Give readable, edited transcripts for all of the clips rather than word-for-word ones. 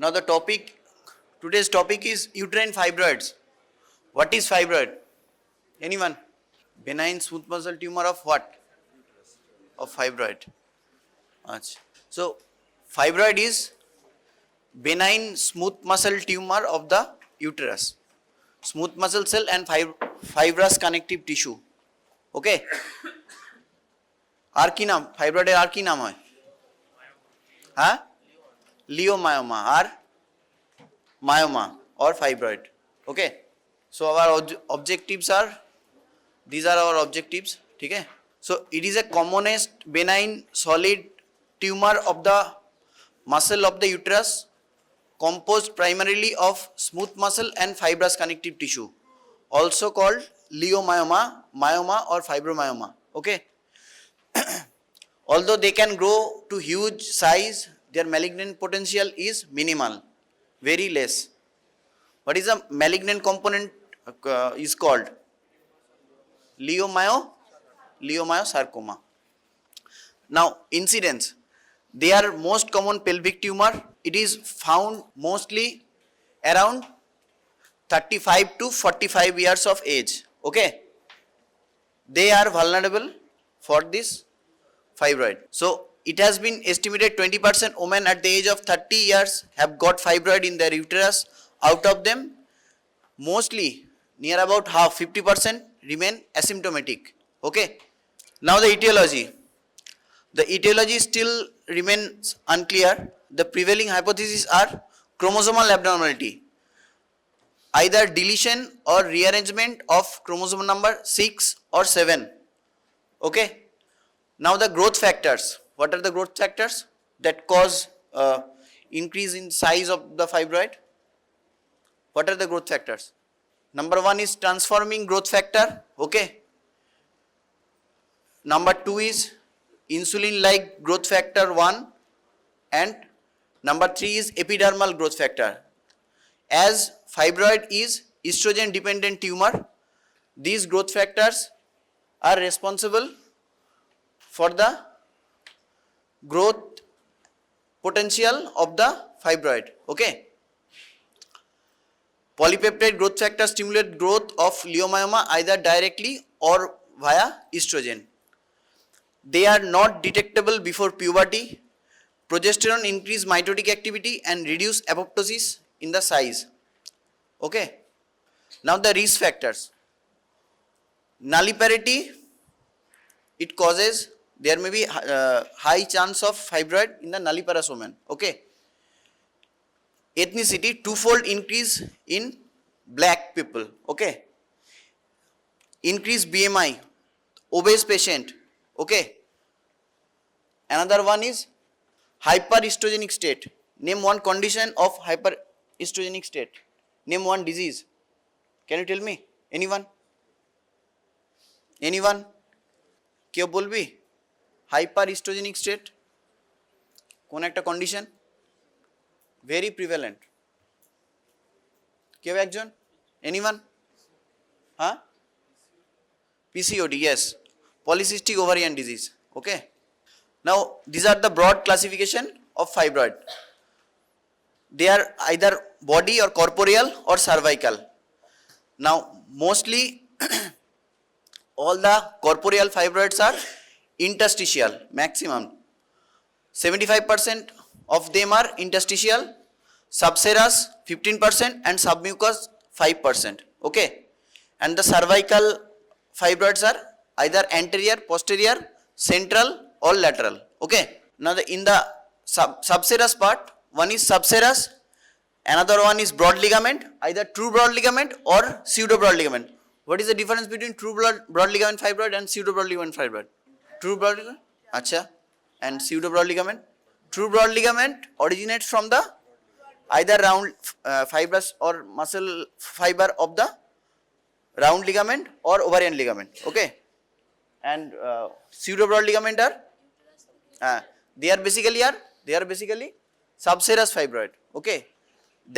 Now the today's topic is uterine fibroids. What is fibroid? Anyone? Benign smooth muscle tumor of what? Of fibroid. So fibroid is benign smooth muscle tumor of the uterus. Smooth muscle cell and fibrous connective tissue. Okay? আর কি নাম ফাইব্রয়েডের আর কি নাম হয় হ্যাঁ লিওমায়োমা আর myoma or fibroid. Okay, so our objectives are these are our objectives. Okay, so it is a commonest benign solid tumor of the muscle of the uterus composed primarily of smooth muscle and fibrous connective tissue, also called leiomyoma, myoma or fibromyoma. Okay. Although they can grow to huge size, their malignant potential is minimal, very less. What is the malignant component is called? Leiomyosarcoma. Now, incidence. They are most common pelvic tumor. It is found mostly around 35 to 45 years of age. Okay. They are vulnerable for this fibroid. So it has been estimated 20% women at the age of 30 years have got fibroid in their uterus. Out of them, mostly near about half, 50% remain asymptomatic. Okay. Now the etiology. The etiology still remains unclear. The prevailing hypotheses are chromosomal abnormality, either deletion or rearrangement of chromosome number 6 or 7. Okay. Now the growth factors. What are the growth factors that cause increase in size of the fibroid? What are the growth factors? Number 1 is transforming growth factor. Okay. Number 2 is insulin-like growth factor 1, and number 3 is epidermal growth factor. As fibroid is estrogen dependent tumor, these growth factors are responsible for the growth potential of the fibroid. Okay. Polypeptide growth factors stimulate growth of leiomyoma either directly or via estrogen. They are not detectable before puberty. Progesterone increase mitotic activity and reduce apoptosis in the size. Okay. Now the risk factors. Nulliparity, it causes, there may be high chance of fibroid in the nulliparous woman. Okay. Ethnicity, twofold increase in black people. Okay. Increase BMI, obese patient. Okay. Another one is hyperestrogenic state. Name one condition of hyperestrogenic state. Name one disease. Can you tell me? Anyone? Anyone? কেউ বলবি hyperestrogenic state কোন একটা condition very prevalent কেউ একজন anyone হ্যাঁ PCOD, yes, polycystic ovarian disease. Okay. Now these are the broad classification of fibroid. They are either body or corporeal or cervical. Now mostly all the corporeal fibroids are interstitial, maximum 75% of them are interstitial, subserous 15% and submucous 5%. Okay. And the cervical fibroids are either anterior, posterior, central or lateral. Okay. Now in the subserous part, one is subserous, another one is broad ligament, either true broad ligament or pseudo broad ligament. What is the difference between true broad ligament fibroid and pseudo broad ligament fibroid? True broad ligament, acha, and pseudo broad ligament. True broad ligament originates from the either round fibrous or muscle fiber of the round ligament or ovarian ligament. Okay. And pseudo broad ligament are they are basically subserous fibroid. Okay.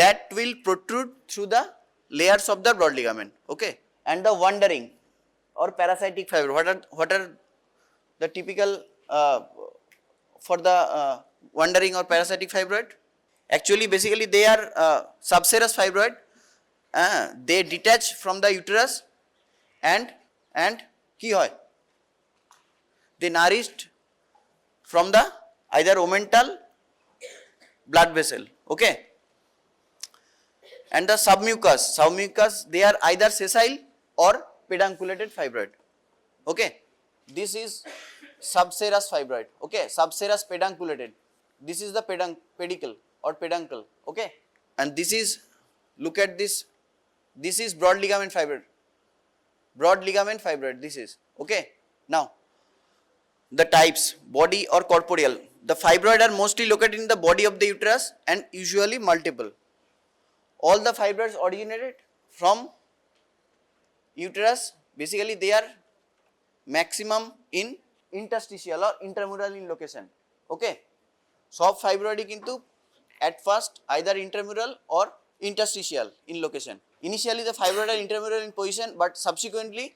That will protrude through the layers of the broad ligament. Okay. And the wandering or parasitic fibroid. What are the typical for the wandering or parasitic fibroid? Actually basically they are subserous fibroid. They detach from the uterus and কি হয়, they nourished from the either omental blood vessel, okay. And the submucous they are either sessile or pedunculated fibroid, okay. This is subserous fibroid, okay, subserous pedunculated. This is the pedicle or peduncle, okay. And this is, look at this, this is broad ligament fibroid, this is, okay. Now the types, body or corporeal. The fibroid are mostly located in the body of the uterus and usually multiple. All the fibroids originated from uterus, basically they are maximum in interstitial or intramural in location, okay. সব ফাইব্রয়েডই কিন্তু at first either intramural or interstitial in location. Initially the fibroid are intramural in position, but subsequently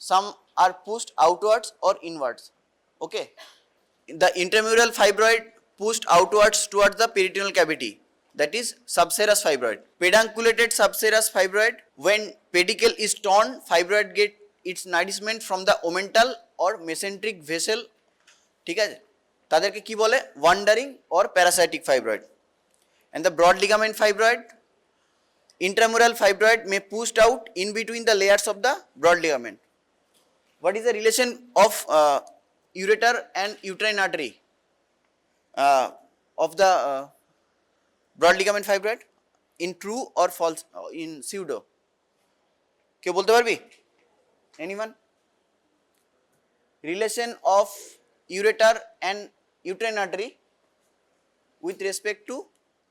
some are pushed outwards or inwards, okay. The intramural fibroid pushed outwards towards the peritoneal cavity, that is subserous fibroid. Pedunculated subserous fibroid, when pedicle is torn, fibroid get its nourishment from the omental or mesenteric vessel, ঠিক আছে, তাদেরকে কি বলে, wandering or parasitic fibroid. And the broad ligament fibroid, intramural fibroid may pushed out in between the layers of the broad ligament. What is the relation of ureter and uterine artery of the broad ligament fibroid? In true or false, in pseudo? কেউ বলতে পারবি? Anyone? Relation of ureter and uterine artery with respect to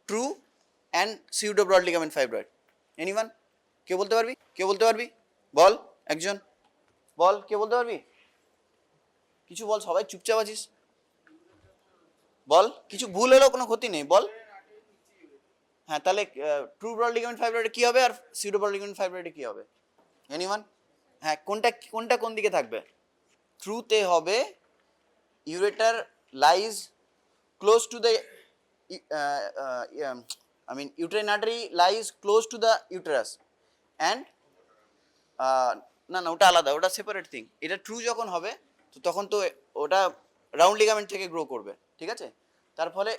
true and pseudo broad ligament fibroid. Anyone? কেউ বলতে পারবি? কেউ বলতে পারবি? বল একজন, বল, কে বলতে পারবি? কিছু বল, সবাই চুপচাপ আছিস, বল, কিছু ভুল হলেও কোনো ক্ষতি নেই, বল। হ্যাঁ, তাহলে ট্রু ব্রড লিগামেন্ট ফাইব্রয়েডে কি হবে আর সিউডো ব্রড লিগামেন্ট ফাইব্রয়েডে কি হবে? এনিওয়ান? হ্যাঁ, কোনটা কোন দিকে থাকবে? ট্রুতে হবে ureter lies close to the uterine artery lies close to the uterus and না ওটা আলাদা, ওটা সেপারেট থিং। এটা ট্রু যখন হবে তো তখন তো ওটা রাউন্ড লিগামেন্ট থেকে গ্রো করবে, ঠিক আছে। তার ফলে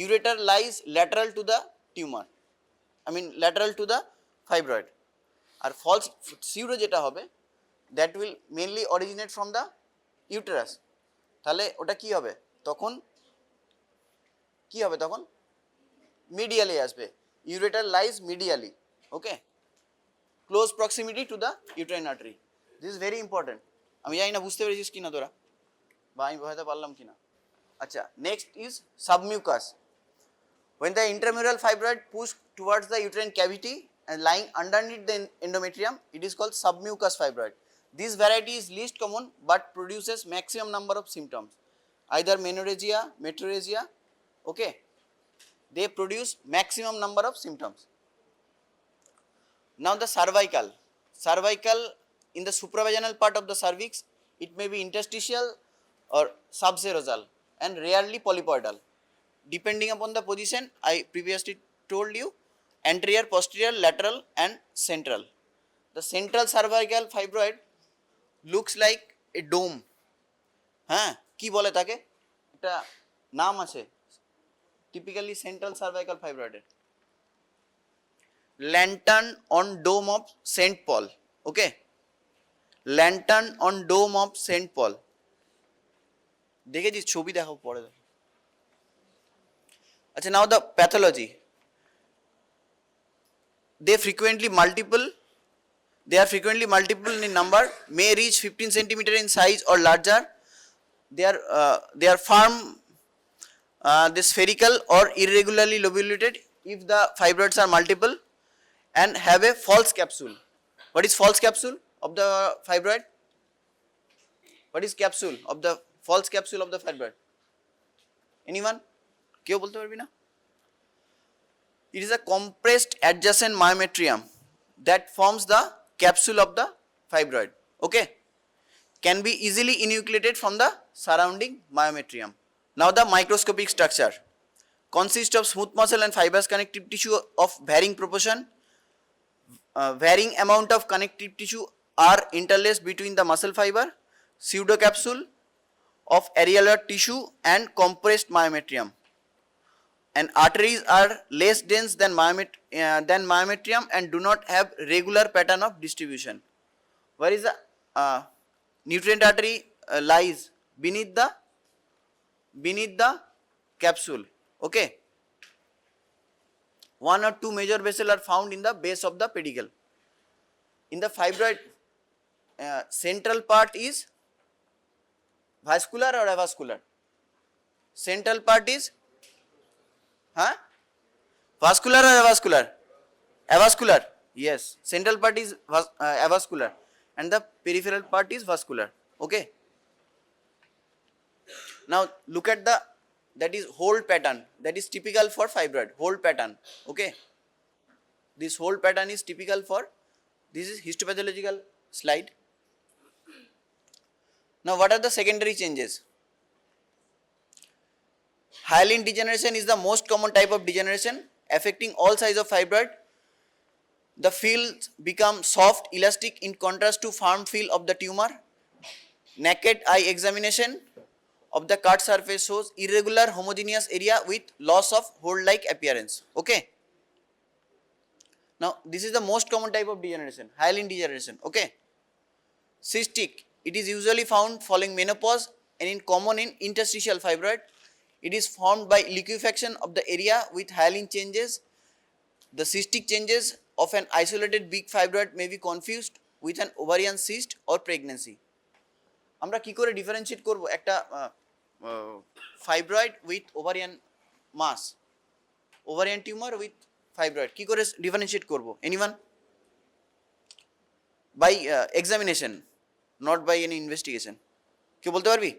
ureter lies lateral to the tumor, lateral to the fibroid। আর ফলস সিউডো যেটা হবে that will mainly originate from the uterus, তাহলে ওটা কি হবে তখন, কি হবে তখন? মিডিয়ালি আসবে, ureter lies medially, okay, close proximity to the uterine artery. This is very important. আমি জানি না বুঝতে পেরেছিস কিনা তোরা, বা আমি বোঝাতে পারলাম কিনা। আচ্ছা, next is submucous. When the intramural fibroid pushed towards the uterine cavity and lying underneath the endometrium, it is called submucous fibroid. This variety is least common but produces maximum number of symptoms, either menorrhagia, metrorrhagia, okay. They produce maximum number of symptoms. Now the cervical in the supravaginal part of the cervix, it may be interstitial or subserosal and rarely polypoidal, depending upon the position. I previously told you anterior, posterior, lateral and central. The central cervical fibroid looks like a dome. হ্যাঁ, কি বলে তাকে, একটা নাম আছে typically central cervical fibroid, lantern on dome of St. Paul, okay, lantern on dome of St. Paul, দেখেছি ছবি, দেখো পরে। আচ্ছা, now the pathology. They are frequently multiple in number, may reach 15 centimeter in size or larger. They are firm, they spherical or irregularly lobulated if the fibroids are multiple and have a false capsule. What is false capsule of the fibroid? What is capsule of the false capsule of the fibroid? Anyone? কেউ বলতে পারবি না? It is a compressed adjacent myometrium that forms the capsule of the fibroid, okay, can be easily enucleated from the surrounding myometrium. Now the microscopic structure. consists of smooth muscle and fibrous connective tissue of varying proportion. Varying amount of connective tissue are interlaced between the muscle fiber, pseudocapsule of areolar tissue and compressed myometrium. And arteries are less dense than myometrium and do not have regular pattern of distribution. Where is the nutrient artery lies beneath the capsule. Okay. One or two major vessels are found in the base of the pedicle. In the fibroid, central part is vascular or avascular? Central part is vascular or avascular? Avascular. Yes. Central part is avascular and the peripheral part is vascular. Okay. Now look at that is whole pattern, that is typical for fibroid, whole pattern. Okay. This whole pattern is typical for, this is histopathological slide. Now what are the secondary changes? Hyaline degeneration is the most common type of degeneration affecting all size of fibroid. The fields become soft, elastic in contrast to firm feel of the tumor. Naked eye examination of the cut surface shows irregular homogeneous area with loss of hole-like appearance. Okay. Now this is the most common type of degeneration, hyaline degeneration. Okay. Cystic, it is usually found following menopause and in common in interstitial fibroid. It is formed by liquefaction of the area with hyaline changes. The cystic changes of an isolated big fibroid may be confused with an ovarian cyst or pregnancy. আমরা কি করে differentiate করব একটা fibroid with ovarian mass, ovarian tumour with fibroid, কি করে differentiate করব? Anyone? By examination, not by any investigation. কেউ বলতে পারবি?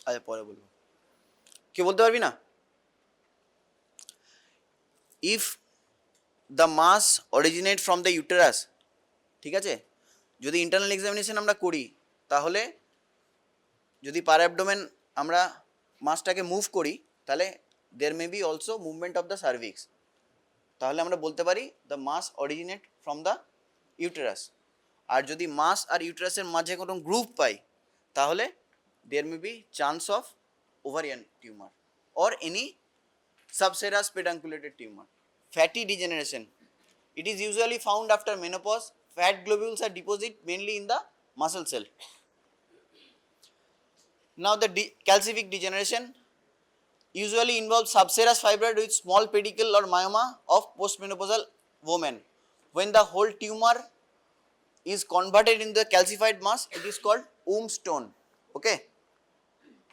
আচ্ছা পরে বলবো। কেউ বলতে পারবি না? If the mass originate from the uterus, ঠিক আছে, যদি ইন্টারনাল এক্সামিনেশন আমরা করি তাহলে যদি পার অ্যাবডোমেন আমরা মাসটাকে মুভ করি তাহলে there may be also movement of the cervix, তাহলে আমরা বলতে পারি the mass originate from the uterus. আর যদি মাস আর ইউটেরাসের মাঝে কোনো গ্রুপ পাই তাহলে there may be chance of ovarian tumour or any subserous pedunculated tumor. Fatty degeneration, it is usually found after menopause. Fat globules are deposited mainly in the muscle cell. Now the calcific degeneration usually involves subserous fibroid with small pedicle or myoma of postmenopausal women. When the whole tumor is converted into the calcified mass, it is called womb stone. Okay,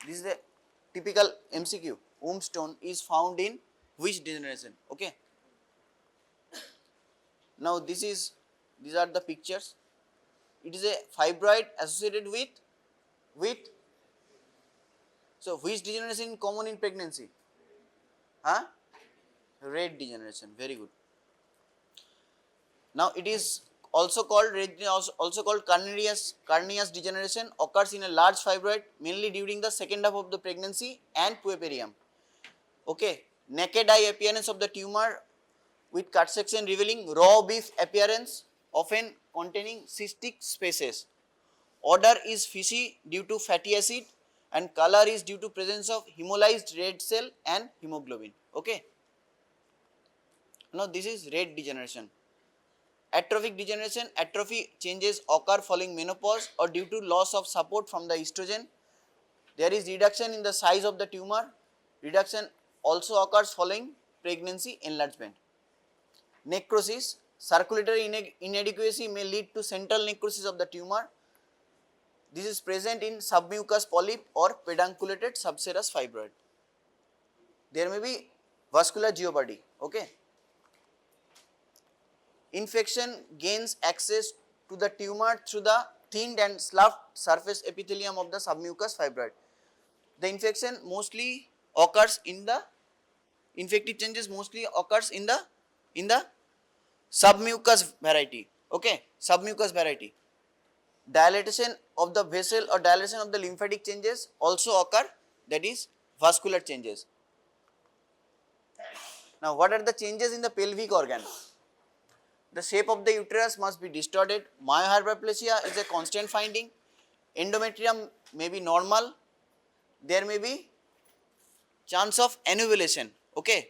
this is the typical MCQ. Womb stone is found in which degeneration? Okay. Now these are the pictures. It is a fibroid associated with so which degeneration common in pregnancy? Red degeneration. Very good. Now it is also called carnious degeneration, occurs in a large fibroid mainly during the second half of the pregnancy and puerperium. Okay, naked eye appearance of the tumor with cut section revealing raw beef appearance, often containing cystic spaces. Odor is fishy due to fatty acid and color is due to presence of hemolyzed red cell and hemoglobin. Okay. Now this is red degeneration. Atrophic degeneration, atrophy changes occur following menopause or due to loss of support from the estrogen. There is reduction in the size of the tumor. Reduction also occurs following pregnancy enlargement. Necrosis, circulatory inadequacy may lead to central necrosis of the tumor. This is present in submucous polyp or pedunculated subserous fibroid. There may be vascular jeopardy. Okay. Infection gains access to the tumor through the thinned and sloughed surface epithelium of the submucous fibroid. The infection mostly occurs in the infective changes mostly occurs in the submucous variety. Okay, submucous variety. Dilatation of the vessel or dilatation of the lymphatic changes also occur, that is vascular changes. Now what are the changes in the pelvic organ? The shape of the uterus must be distorted. Myohyperplasia is a constant finding. Endometrium may be normal. There may be chance of anovulation. Okay.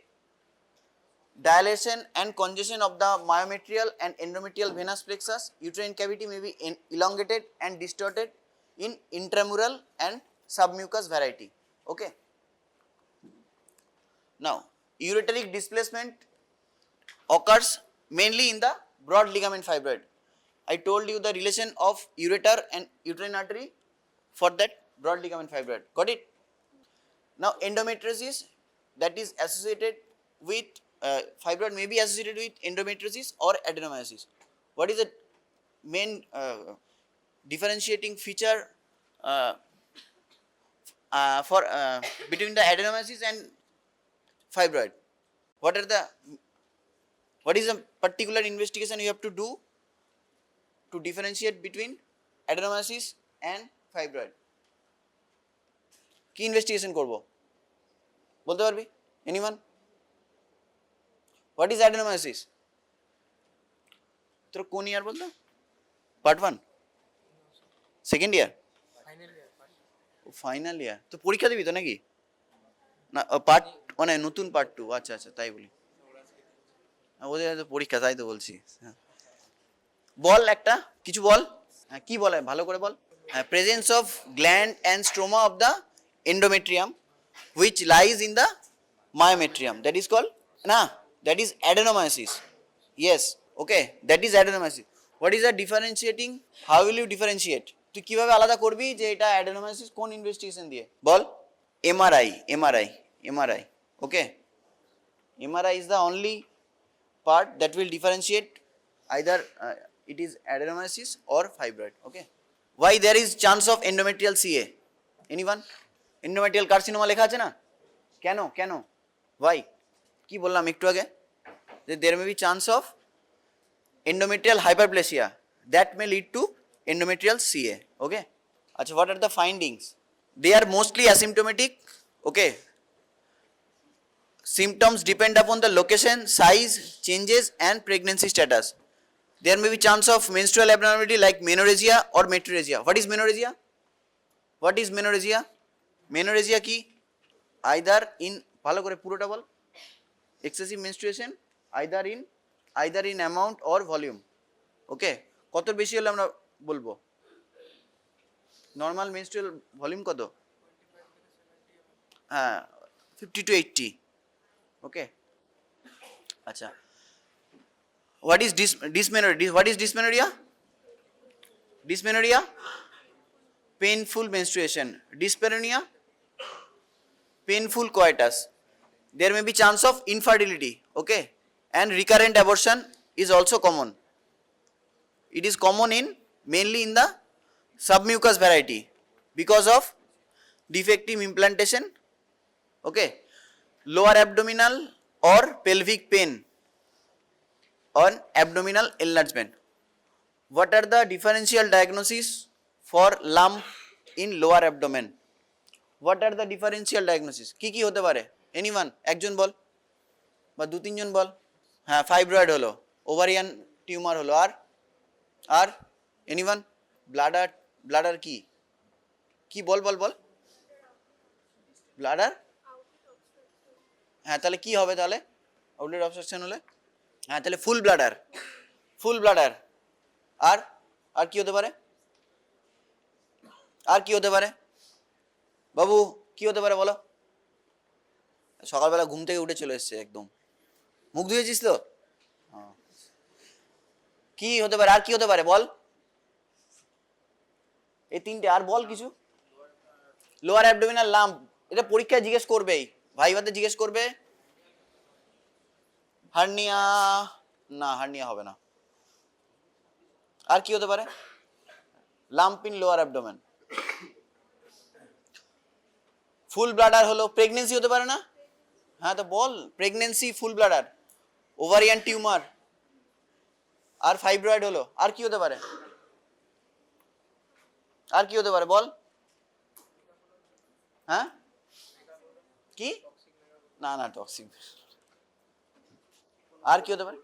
Dilation and congestion of the myometrial and endometrial venous plexus. Uterine cavity may be elongated and distorted in intramural and submucous variety. Okay. Now, ureteric displacement occurs mainly in the broad ligament fibroid. I told you the relation of ureter and uterine artery for that broad ligament fibroid. Got it? Now, endometriosis, that is associated with fibroid may be associated with endometriosis or adenomyosis. What is the main differentiating feature for between the adenomyosis and fibroid? What is the particular investigation you have to do to differentiate between adenomyosis and fibroid? কি investigation করব বলতে পারবি anyone? What is adenomyosis? তোর কোন ইয়ার বলতো? Part 1 second year? Final year তো পরীক্ষা দিবি তো নাকি? না পার্ট মানে নতুন পার্ট 2। আচ্ছা আচ্ছা তাই বলি, ওদের তো পরীক্ষা তাই তো বলছি। বল একটা কিছু বল, হ্যাঁ কি বলে ভালো করে বল। হ্যাঁ, presence of gland and stroma of the endometrium which lies in the myometrium, that is called that is adenomyosis. Yes, okay, that is adenomyosis. What is the differentiating? How will you differentiate? তুই কিভাবে আলাদা করবি যে এটা adenomyosis কোন investigation দিয়ে বল? MRI, okay, MRI is the only part that will differentiate either it is adenomyosis or fibroid. Okay, why there is chance of endometrial CA? Anyone? Endometrial carcinoma লেখা আছে না, কেন কেন ওয়াই? কি বললাম একটু আগে যে there may be chance of endometrial hyperplasia that may lead to endometrial CA. Okay, আচ্ছা what are the findings? They are mostly asymptomatic. Okay, symptoms depend upon the location, size, changes and pregnancy status. There may be chance of menstrual abnormality like menorrhagia or metrorrhagia. What is menorrhagia? What is menorrhagia? Menorrhagia কি? Either in, ভালো করে পুরোটা বল। Excessive menstruation either in amount or volume. Okay, কত বেশি হলে আমরা বলবো? নর্মাল মেনস্ট্রুয়াল ভলিউম কত? হ্যাঁ 50 to 80। ওকে আচ্ছা, what is dysmenorrhoea? What is dysmenorrhoea? Dysmenorrhoea painful menstruation. Dyspareunia, painful coitus. There may be chance of infertility. Okay, and recurrent abortion is also common. It is common in mainly in the submucous variety because of defective implantation. Okay, lower abdominal or pelvic pain on abdominal enlargement. What are the differential diagnoses for lump in lower abdomen? What are the differential diagnosis? কি কি হতে পারে? Anyone একজন বল বা দু তিনজন বল। হ্যাঁ fibroid হলো, ওভারিয়ান টিউমার হলো, আর এনিওয়ান? ব্লাডার কি কি বল বল বল ব্লাডার। হ্যাঁ তাহলে কি হবে? তাহলে আউটলেট অবস্ট্রাকশন হলে হ্যাঁ তাহলে ফুল ব্লাডার। আর কি হতে পারে? আর কি হতে পারে বাবু, কি হতে পারে বলো? সকালবেলা ঘুম থেকে উঠে চলে এসছে একদম, মুখ ধুয়েছিস তো? কি হতে পারে? আর কি হতে পারে বল? এই তিনটে, আর বল কিছু। লোয়ার অ্যাবডোমিনাল লাম্প, এটা পরীক্ষায় জিজ্ঞেস করবেই, ভাইভাতে জিজ্ঞেস করবে। হার্নিয়া, না হার্নিয়া হবে না। আর কি হতে পারে? Lump in lower abdomen. Full bladder হলো, প্রেগনেন্সি হতে পারে না? হ্যাঁ তো বল, pregnancy, full bladder, ovarian tumour আর ফাইব্রয়েড হলো। আর কি হতে পারে? আর কি হতে পারে বল? হ্যাঁ কি? না টক্সিক। আর কি হতে পারে?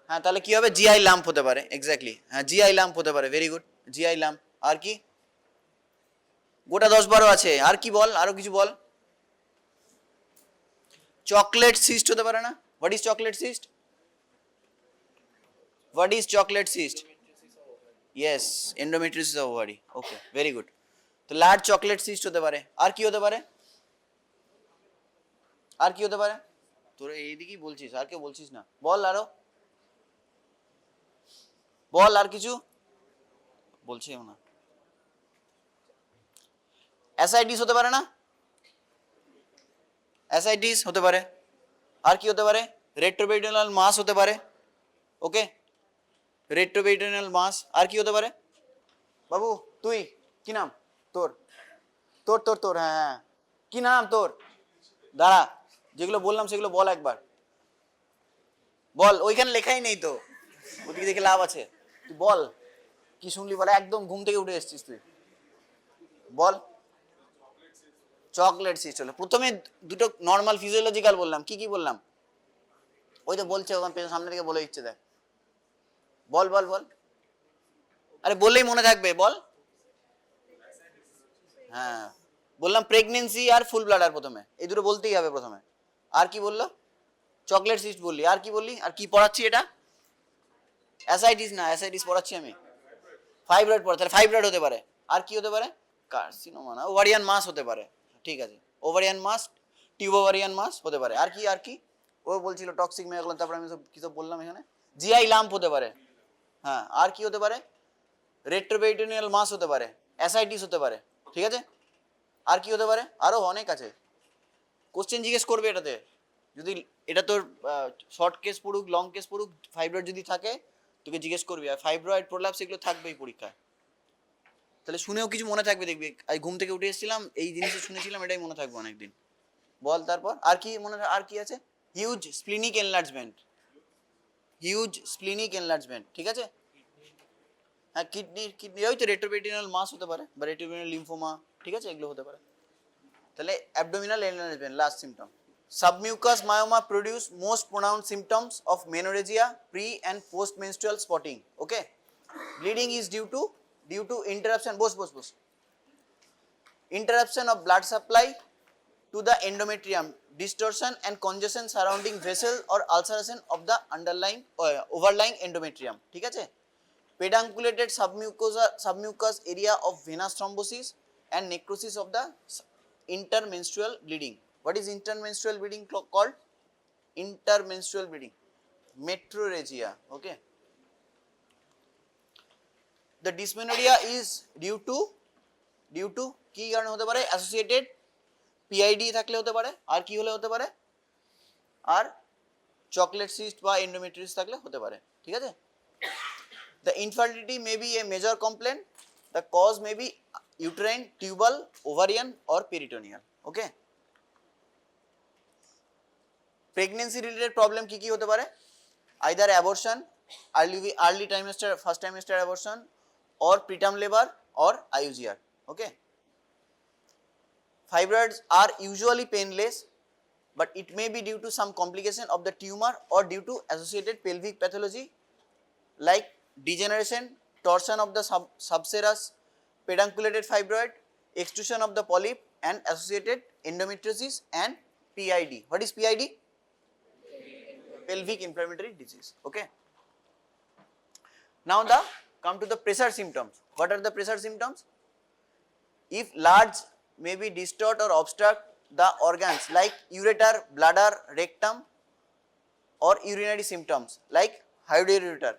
হ্যাঁ, তাহলে কি হবে? জিআই লাম্প হতে পারে, এক্স্যাক্টলি, হ্যাঁ জিআই লাম্প হতে পারে, ভেরি গুড, জিআই লাম্প। আর কি? গোটা 10-12 আছে, আর কি বল, আরো কিছু বল। চকলেট সিস্ট হতে পারে না? What is chocolate cyst? What is chocolate cyst? Yes, endometriosis of ovary, okay very good. তো লার্জ চকলেট সিস্ট হতে পারে। আর কি হতে পারে? আর কি হতে পারে? তোরা এইদিকেই বলছিস, আর কেউ বলছিস না, বল আরো বল, আর কিছু বলছি না। অ্যাসাইটিস হতে পারে না? অ্যাসাইটিস হতে পারে। আর কি হতে পারে? রেট্রোপেরিটোনিয়াল মাস হতে পারে, ওকে, রেট্রোপেরিটোনিয়াল মাস। আর কি হতে পারে? বাবু তুই কি নাম তোর? তোর তোর তোর হ্যাঁ হ্যাঁ, কি নাম তোর? দাঁড়া, যেগুলো বললাম সেগুলো বল একবার, বল। ওইখানে লেখাই নেই তো, ওদিকে দেখে লাভ আছে, তুই বল কি শুনলি বলে, একদম ঘুম থেকে উঠে এসেছিস তুই, বল। চকলেট সিস্ট হলো প্রথমে। দুটো নর্মাল ফিজিওলজিক্যাল বললাম, কি কি বললাম? ওই তো বলছে ওখানে পেছনে সামনে থেকে বলে দিচ্ছে, দেখ, বল বল বল, আরে বললেই মনে থাকবে, বল। হ্যাঁ, বললাম প্রেগনেন্সি আর ফুল ব্লাডার, প্রথমে এই দুটো বলতেই হবে প্রথমে। আর কি বললো? চকলেট সিস্ট বললি, আর কি বললি? আর কি পড়াচ্ছি এটা? অ্যাসাইটিস না, অ্যাসাইটিস পড়াচ্ছি আমি, ফাইব্রয়েড পড়া, তাহলে ফাইব্রয়েড হতে পারে। আর কি হতে পারে? কার্সিনোমা না, ওভারিয়ান মাস হতে পারে, ঠিক আছে, ওভারিয়ান মাস, টিউব ওভারিয়ান মাস হতে পারে। আর কি? আর কি ও বলছিল টক্সিক মেগাকোলন, তারপর আমি সব কি সব বললাম এখানে, জিআই লাম্প হতে পারে। হ্যাঁ, আর কি হতে পারে? রেট্রোপেরিটোনিয়াল মাস হতে পারে, অ্যাসাইটিস হতে পারে, ঠিক আছে। আর কি হতে পারে? আরো অনেক আছে, কোশ্চেন জিজ্ঞেস করবে এটাতে, যদি এটা তোর শর্ট কেস পড়ুক লং কেস পড়ুক, ফাইব্রয়েড যদি থাকে তোকে জিজ্ঞেস করবি, আর ফাইব্রয়েড প্রোল্যাপস এগুলো থাকবেই পরীক্ষায়, তাহলে শুনেও কিছু মনে থাকবে, দেখবি আজ ঘুম থেকে উঠে এসেছিলাম এই জিনিসটা শুনেছিলাম, এটাই মনে থাকবে অনেকদিন। বল তারপর আর কি মনে, আর কি আছে? Huge splenic enlargement, huge splenic enlargement, ঠিক আছে। হ্যাঁ, কিডনি ওই তো রেট্রোপেরিটোনিয়াল মাস হতে পারে, বা রেট্রোপেরিটোনিয়াল লিম্ফোমা, ঠিক আছে, এগুলো হতে পারে। তাহলে abdominal enlargement last symptom. Submucous myoma produce most pronounced symptoms of menorrhagia, pre and post menstrual spotting, okay. Bleeding is due to interruption, bos interruption of blood supply to the endometrium, distortion and congestion surrounding vessel or ulceration of the underlying overlying endometrium, ঠিক আছে। Pedunculated submucous area of venous thrombosis and necrosis of the intermenstrual bleeding. What is intermenstrual bleeding called? Intermenstrual bleeding, metrorrhagia, okay. The dysmenorrhea is due to কি কারণে হতে পারে? Associated PID থাকলে হতে পারে, আর কি হলে হতে পারে? আর চকলেট সিস্ট বা এন্ডোমেট্রিয়াস থাকলে হতে পারে, ঠিক আছে। The infertility may be a major complaint. The cause may be uterine, tubal, ovarian or peritoneal, okay. Pregnancy related problem কি কি হতে পারে? Either abortion, early trimester, first trimester abortion, or preterm labor or IUGR, okay. Fibroids are usually painless, but it may be due to some complication of the tumor or due to associated pelvic pathology like degeneration, torsion of the subserous pedunculated fibroid, extrusion of the polyp and associated endometriosis and PID. What is PID? Pelvic inflammatory disease, okay. Now come to the pressure symptoms. What are the pressure symptoms? If large may be distort or obstruct the organs like ureter, bladder, rectum, or urinary symptoms like hydroureter,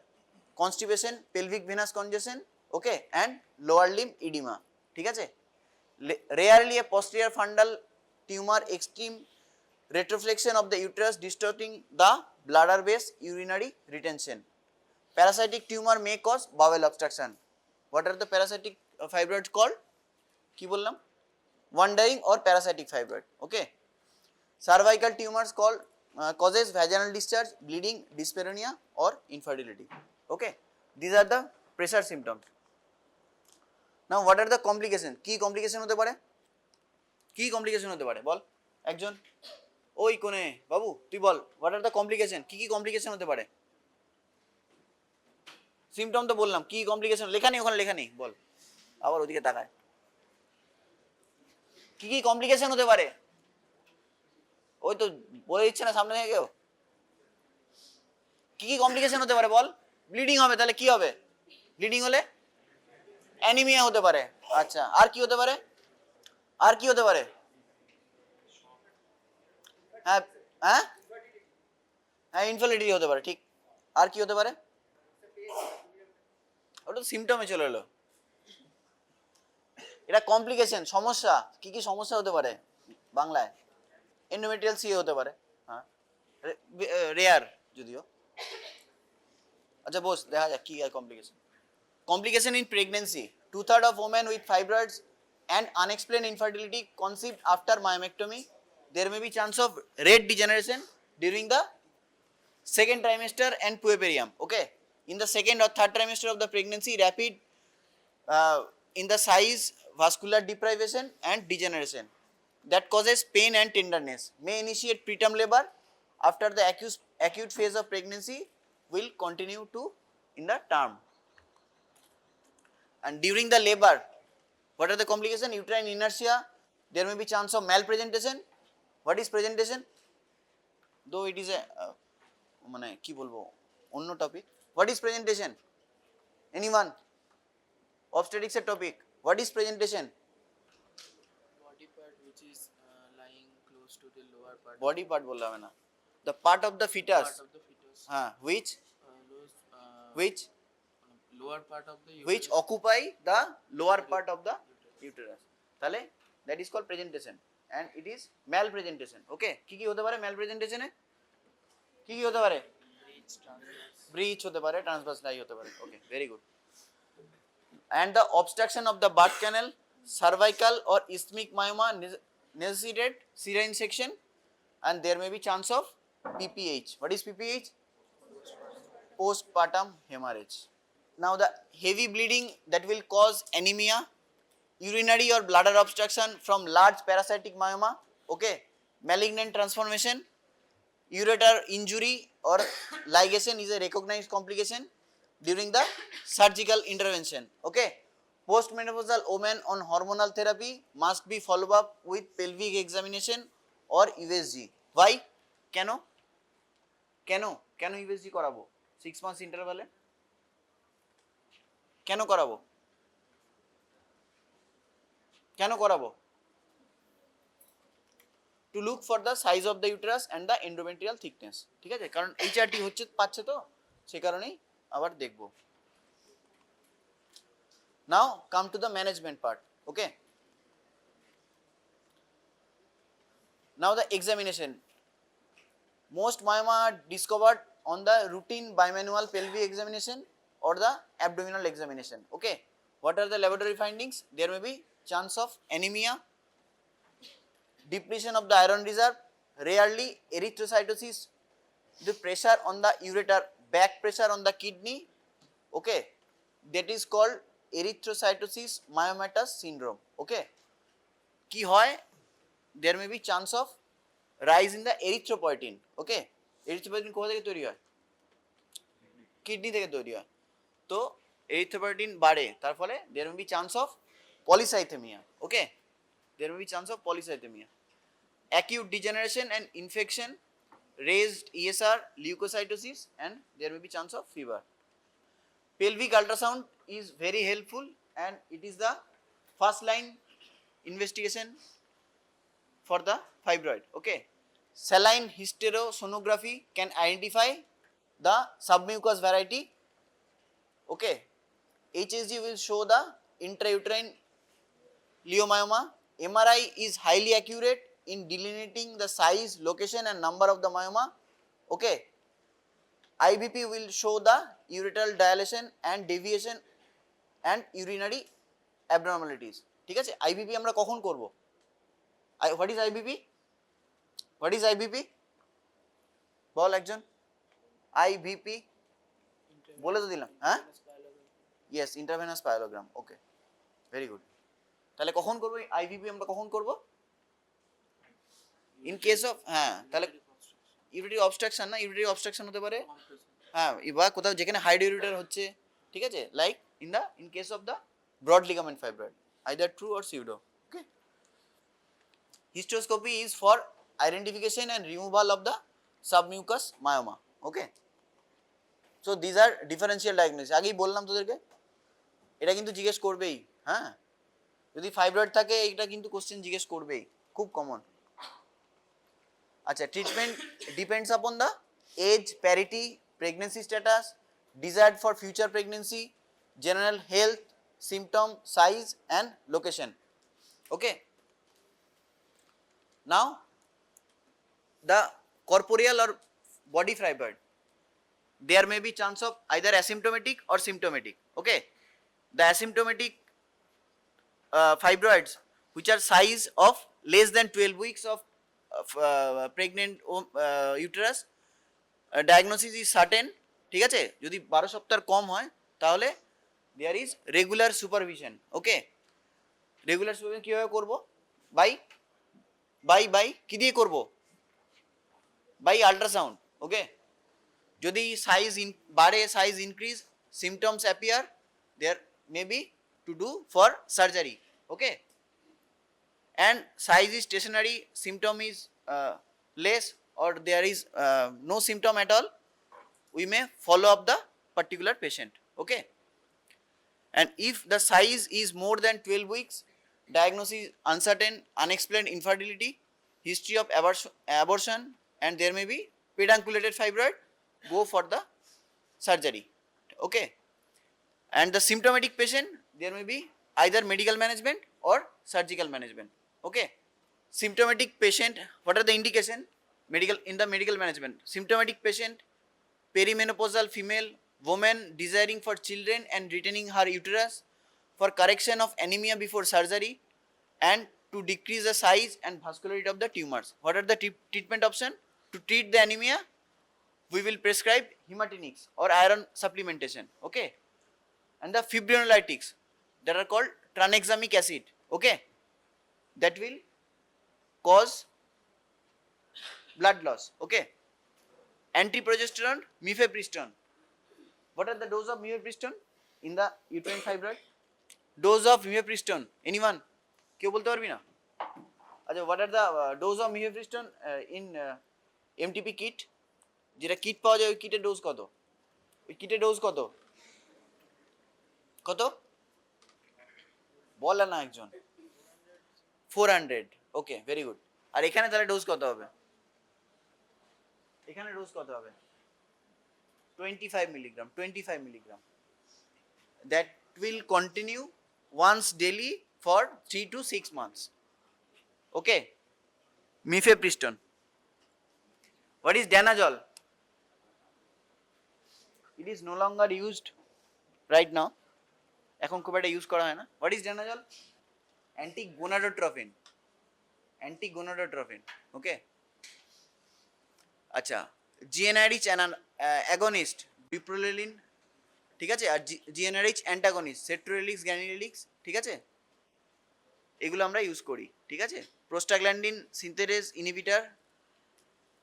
constipation, pelvic venous congestion, okay, and lower limb edema, ঠিক আছে। Rarely a posterior fundal tumor, extreme retroflexion of the uterus distorting the bladder base, urinary retention. Parasitic tumor may cause bowel obstruction. What are the parasitic fibroids called? কি বললাম? Wandering or parasitic fibroid, okay. Cervical tumors causes vaginal discharge, bleeding, dyspareunia or infertility, okay. These are the pressure symptoms. Now what are the complications? কি complication হতে পারে? কি complication হতে পারে বল একজন? ওই কোনে বাবু তুই বল হোয়াট আর দ্য কমপ্লিকেশন, কি কি কমপ্লিকেশন হতে পারে? সিমটম তো বললাম, কি কমপ্লিকেশন লেখা নেই ওখানে, লেখা নেই, বল আবার ওদিকে তাকায়। কি কি কমপ্লিকেশন হতে পারে? ওই তো বলে দিচ্ছে না সামনে থেকে কেউ। কি কি কমপ্লিকেশন হতে পারে বল? ব্লিডিং হবে, তাহলে কি হবে? ব্লিডিং হলে অ্যানিমিয়া হতে পারে। আচ্ছা, আর কি হতে পারে? আর কি হতে পারে? হ্যাঁ হ্যাঁ হ্যাঁ, ইনফার্টিলিটি হতে পারে, ঠিক। আর কি হতে পারে? ওটা তো সিমটমে চলে এলো। এটা কমপ্লিকেশন, সমস্যা। কি কি সমস্যা হতে পারে বাংলায়? এন্ডোমেট্রিয়াল সি হতে পারে, হ্যাঁ, রেয়ার যদিও। আচ্ছা বস, দেখা যাক কি আর complication. Complication in pregnancy. 2/3 of women with fibroids and unexplained infertility conceived after myomectomy. There may be chance of red degeneration during the second trimester and puerperium. Okay. In the second or third trimester of the pregnancy, rapid in the size, vascular deprivation and degeneration that causes pain and tenderness may initiate preterm labor. After the acute phase of pregnancy will continue to in the term. And during the labor, what are the complications? Uterine inertia, there may be chance of malpresentation. What is presentation? Though it is a মানে কি বলবো অন্য topic. What is presentation? Anyone? Obstetrics এর topic. What is presentation? Body part which is lying close to the lower part. Body part বললে হবে না, the part of the fetus. Part of the fetus. হ্যাঁ, which Those, which lower part of the uterus. which occupy the lower part of the uterus. তাহলে that is called presentation and it is malpresentation. Okay, কি কি হতে পারে malpresentation এ? কি কি হতে পারে? Breach, transverse. ব্রিচ হতে পারে, ট্রান্সভার্স লাই হতে পারে। Okay, very good. And the obstruction of the birth canal, cervical or isthmic myoma necessitate cesarean section and there may be chance of PPH. What is PPH? Postpartum hemorrhage. Now the heavy bleeding that will cause anemia, urinary or bladder obstruction from large parasitic myoma, okay, malignant transformation, ureter injury or ligation is a recognized complication during the surgical intervention. Okay, postmenopausal women on hormonal therapy must be followed up with pelvic examination or USG. Why? কেন কেন কেন USG করাবো 6 months ইন্টারভ্যালে? কেন করাবো? কেন করাবো? To look for the size of the uterus and the endometrial thickness. ঠিক আছে, কারণ HRT হচ্ছে পাচ্ছে তো, সে কারণেই আবার দেখবো। Now come to the management part. Okay, now the examination. Most myoma are discovered on the routine bimanual pelvic examination or the abdominal examination. Okay, what are the laboratory findings? There may be chance of anemia, depletion of the iron reserve, rarely erythrocytosis, the pressure on the ureter, back pressure on the kidney. Okay, that is called erythrocytosis myomatous syndrome. Okay, কি হয়? There may be chance of rise in the erythropoietin. Okay, erythropoietin কোথা থেকে তৈরি হয়? Kidney থেকে তৈরি হয়। তো erythropoietin বাড়ে, তার ফলে there may be chance of polycythemia. Okay, there may be chance of polycythemia. Acute degeneration and infection, raised ESR, leukocytosis, and there may be chance of fever. Pelvic ultrasound is very helpful and it is the first line investigation for the fibroid. Okay, saline hysterosonography can identify the submucous variety. Okay, HSG will show the intrauterine leiomyoma. MRI is highly accurate in delineating the size, location and number of the myoma. Okay, IBP will show the ureteral dilation and deviation and urinary abnormalities. ঠিক আছে, IBP আমরা কখন করব? What is IBP? What is IBP? বল একজন। IBP বলে তো দিলাম। হ্যাঁ, ইয়েস, ইন্টারভেনাস পাইলোগ্রাম। ওকে, ভেরি গুড। তাহলে কখন করব IBP? আমরা কখন করব? ইন কেস অফ, হ্যাঁ তাহলে ইউরিটারি অবস্ট্রাকশন না, ইউরিটারি অবস্ট্রাকশন হতে পারে, হ্যাঁ বা কোথাও যেখানে হাইড্রোইউরেটার হচ্ছে, ঠিক আছে, like in case of the broad ligament fibroid, either true or pseudo. Okay, hysteroscopy is for identification and removal of the submucous myoma. Okay, so these are differential diagnosis. আগেই বললাম তোদেরকে, এটা কিন্তু জিজ্ঞেস করবেই, হ্যাঁ যদি ফাইব্রয়েড থাকে এটা কিন্তু কোশ্চেন জিজ্ঞেস করবেই, খুব কমন। আচ্ছা, treatment depends upon the age, parity, pregnancy status, desired for future pregnancy, general health, symptom, size and location. Okay, now the corporeal or body fibroid, there may be chance of either asymptomatic or symptomatic. Okay, the asymptomatic fibroids which are size of less than 12 weeks of pregnant uterus, diagnosis is certain, ঠিক আছে, যদি 12 সপ্তাহের কম হয় তাহলে there is regular supervision. Okay, regular supervision কিভাবে করব, by কি দিয়ে করব, বাই আল্ট্রাসাউন্ড। ওকে, যদি সাইজ বাড়ে, size increase, symptoms appear, there may be to do for surgery. Okay, and size is stationary, symptom is less or there is no symptom at all, we may follow up the particular patient. Okay, and if the size is more than 12 weeks, diagnosis uncertain, unexplained infertility, history of abortion, and there may be pedunculated fibroid, go for the surgery. Okay, and the symptomatic patient, there may be either medical management or surgical management. Okay, symptomatic patient, what are the indication in the medical management? Symptomatic patient, perimenopausal female, woman desiring for children and retaining her uterus, for correction of anemia before surgery and to decrease the size and vascularity of the tumors. What are the treatment option? To treat the anemia, we will prescribe hematinics or iron supplementation. Okay, and the fibrinolytics that are called tranexamic acid. Okay, that will cause blood loss. Okay, antiprogesterone, mifepristone. What are the dose of mifepristone in the uterine fibroid? Dose of mifepristone, anyone? কেউ বলতে পারবি না? আচ্ছা, what are the dose of mifepristone in MTP kit? যেটা kit পাওয়া যায় ওই কিটের dose কত? ওই কিটের ডোজ কত? কত বল না একজন? 400. ওকে, ভেরি গুড। আর এখানে তাহলে ডোজ কত হবে? এখানে ডোজ কত হবে? 25 milligram. 25 milligram. That will continue once daily for 3 to 6 months. Okay, mifepristone. What is danazol? It is no longer used right now. এখন খুব একটা ইউজ করা হয় না। What is danazol? Anti-gonadotropin. Okay, আচ্ছা, GnRH agonist, diprolilin, ঠিক আছে, আর GnRH antagonist, সেট্রোরেলিক্স, গ্যানিরেলিক্স, ঠিক আছে, এগুলো আমরা ইউজ করি। ঠিক আছে, prostaglandin synthetase inhibitor,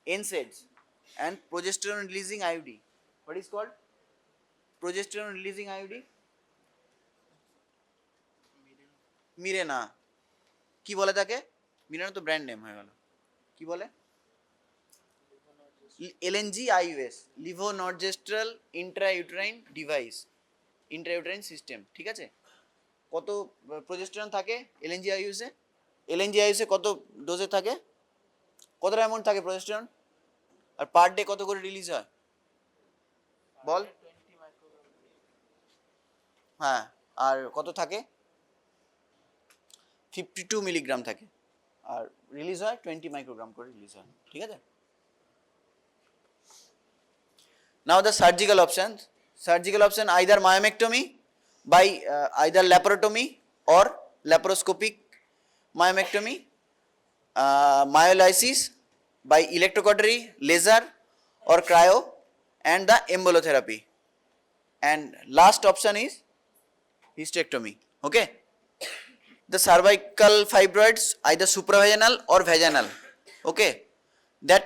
NSAIDs, and progesterone releasing IUD. What is called progesterone releasing IUD? মিরেনা। কি বলে তাকে? মিরেনা তো ব্র্যান্ড নেম হয়ে গেল। কি বলে? LNG IUS, levonorgestrel intrauterine device, intrauterine system. ঠিক আছে, কত প্রোজেস্টেরন থাকে এলএনজি আইউএসে? এলএনজি আইউএসে কত ডোজে থাকে? কতটা অ্যামাউন্ট থাকে প্রোজেস্টেরন? আর পার ডে কত করে রিলিজ হয় বল? হ্যাঁ, আর কত থাকে? 52 মিলিগ্রাম থাকে, আর রিলিজ হয় 20 মাইক্রোগ্রাম করে রিলিজ হয়। ঠিক আছে, now the surgical option, either myomectomy by either laparotomy or laparoscopic myomectomy, myolysis by electrocautery, laser or cryo, and the embolotherapy, and last option is hysterectomy. Okay, the cervical fibroids either supravaginal or vaginal, Okay, that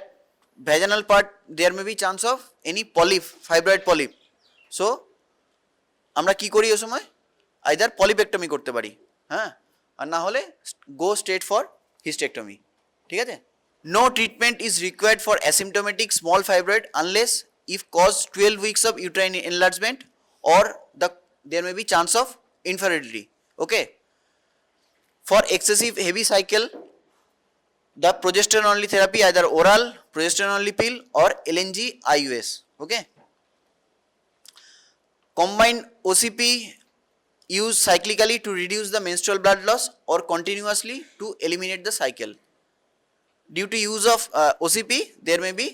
vaginal part there may be chance of any polyp, fibroid polyp. So আমরা কি করি ওই সময়, either পলিপেক্টমি করতে পারি, হ্যাঁ, আর না হলে গো স্ট্রেট ফর হিস্টেক্টমি, ঠিক আছে। No treatment is required for asymptomatic small fibroid unless if cause 12 weeks of uterine enlargement or there may be chance of infertility. Okay, for excessive heavy cycle the progesterone only therapy, either oral progesterone only pill or LNG IUS. Okay, combine OCP used cyclically to reduce the menstrual blood loss or continuously to eliminate the cycle. Due to use of OCP there may be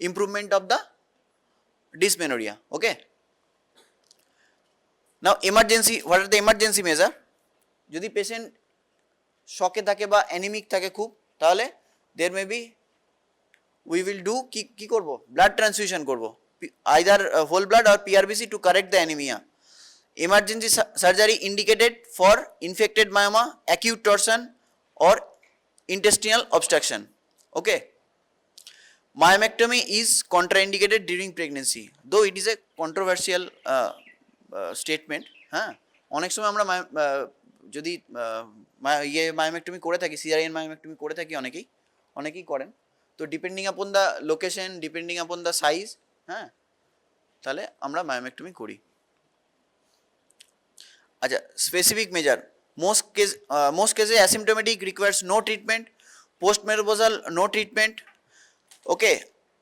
improvement of the dysmenorrhea. Okay, now emergency, what are the emergency measure? যদি patient শকে থাকে বা anaemic থাকে খুব, তাহলে there may be we will do কি করব, blood transfusion করব, either whole blood or PRBC to correct the anemia. Emergency surgery indicated for infected myoma, acute torsion or intestinal obstruction. Okay, myomectomy is contraindicated during pregnancy, though it is a controversial statement. হ্যাঁ, অনেক সময় আমরা যদি myomectomy করে থাকি, caesarean myomectomy করে থাকি, অনেকেই করেন, তো depending upon the location, depending upon the size, হ্যাঁ, তাহলে আমরা মায়োমেক্টমি করি। আচ্ছা, specific measure, most cases asymptomatic requires no treatment, postmenopausal no treatment. Okay,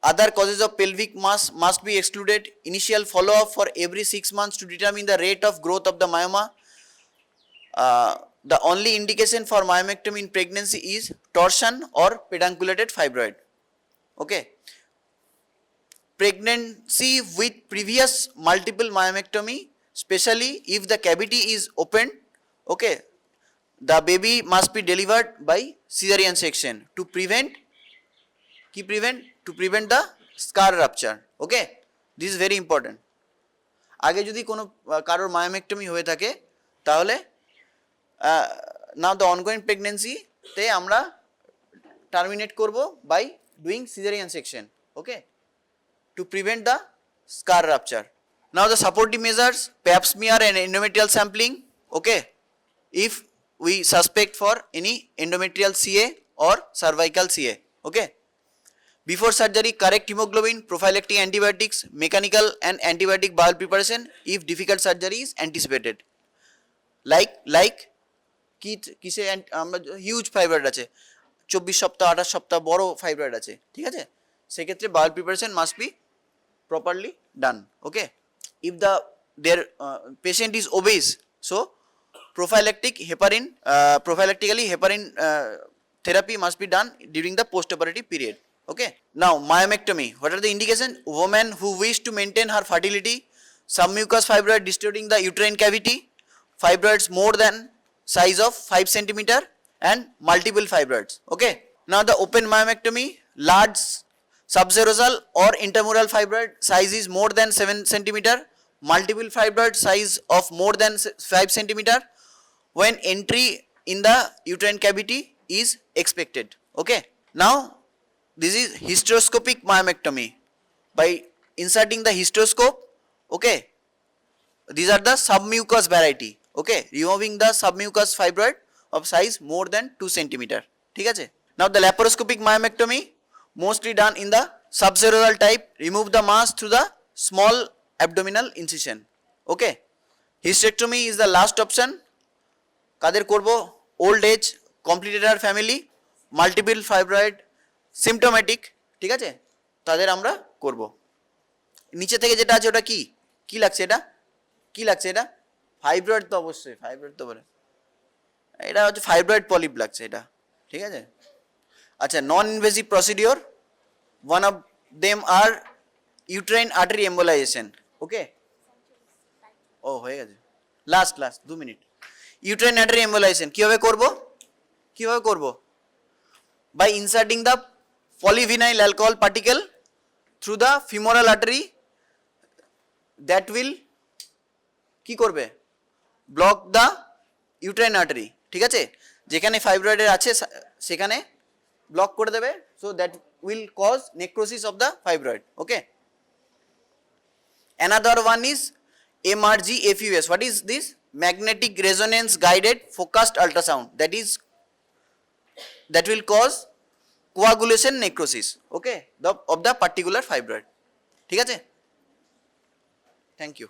other causes of pelvic mass must be excluded. Initial follow up for every 6 months to determine the rate of growth of the myoma. The only indication for myomectomy in pregnancy is torsion or pedunculated fibroid. Okay, pregnancy with previous multiple myomectomy, especially if the cavity is opened, okay, the baby must be delivered by cesarean section to prevent the scar rupture. Okay, this is very important. আগে যদি কোনো কারোর myomectomy হয়ে থাকে তাহলে now the ongoing pregnancy তে আমরা terminate করব by doing cesarean section. Okay, to prevent the scar rupture. Now the supportive measures, pap smear and endometrial sampling. Okay, if we suspect for any endometrial CA or cervical CA. Okay, before surgery correct hemoglobin, prophylactic antibiotics, mechanical and antibiotic bowel preparation if difficult surgery is anticipated. Like কিসে আমরা huge fibroid আছে, 24 সপ্তাহ 28 সপ্তাহ বড় fibroid আছে, ঠিক আছে, সেক্ষেত্রে bowel preparation must be properly done. Okay, if their patient is obese, so prophylactically heparin therapy must be done during the postoperative period. Okay, now myomectomy, what are the indications? Women who wish to maintain her fertility, submucous fibroid distorting the uterine cavity, fibroids more than size of 5 cm and multiple fibroids. Okay, now the open myomectomy, large subserosal or intramural fibroid size is more than 7 cm, multiple fibroid size of more than 5 cm when entry in the uterine cavity is expected. Okay, now this is hysteroscopic myomectomy by inserting the hysteroscope. Okay, these are the submucous variety. Okay, removing the submucous fibroid of size more than 2 cm. ঠিক আছে, now the laparoscopic myomectomy mostly done in the subserosal type, remove the mass through the small abdominal incision. Okay, hysterectomy is the last option. কাদের করব? old age, completed family, multiple fibroid, symptomatic, ঠিক আছে, তাদের আমরা করব। নিচে থেকে যেটা আছে ওটা কি লাগছে, এটা ফাইব্রয়েড, তো অবশ্যই ফাইব্রয়েড তো বলে, এটা হচ্ছে ফাইব্রয়েড পলিপ লাগছে এটা, ঠিক আছে। আচ্ছা, non invasive procedure, one of them are uterine artery embolization. Okay, ও হয়ে গেছে, last 2 minute. Uterine artery embolization কিভাবে করব? By inserting the polyvinyl alcohol particle through the femoral artery that will কি করবে? ব্লক দ্য ইউট্রাইন আর্টারি, ঠিক আছে, যেখানে ফাইব্রয়েডের আছে সেখানে ব্লক করে দেবে, so that will cause necrosis of the fibroid. Okay, another one is MRGFUS. What is this? Magnetic resonance guided focused ultrasound, that will cause coagulation necrosis, okay, of the particular fibroid. ঠিক আছে, thank you.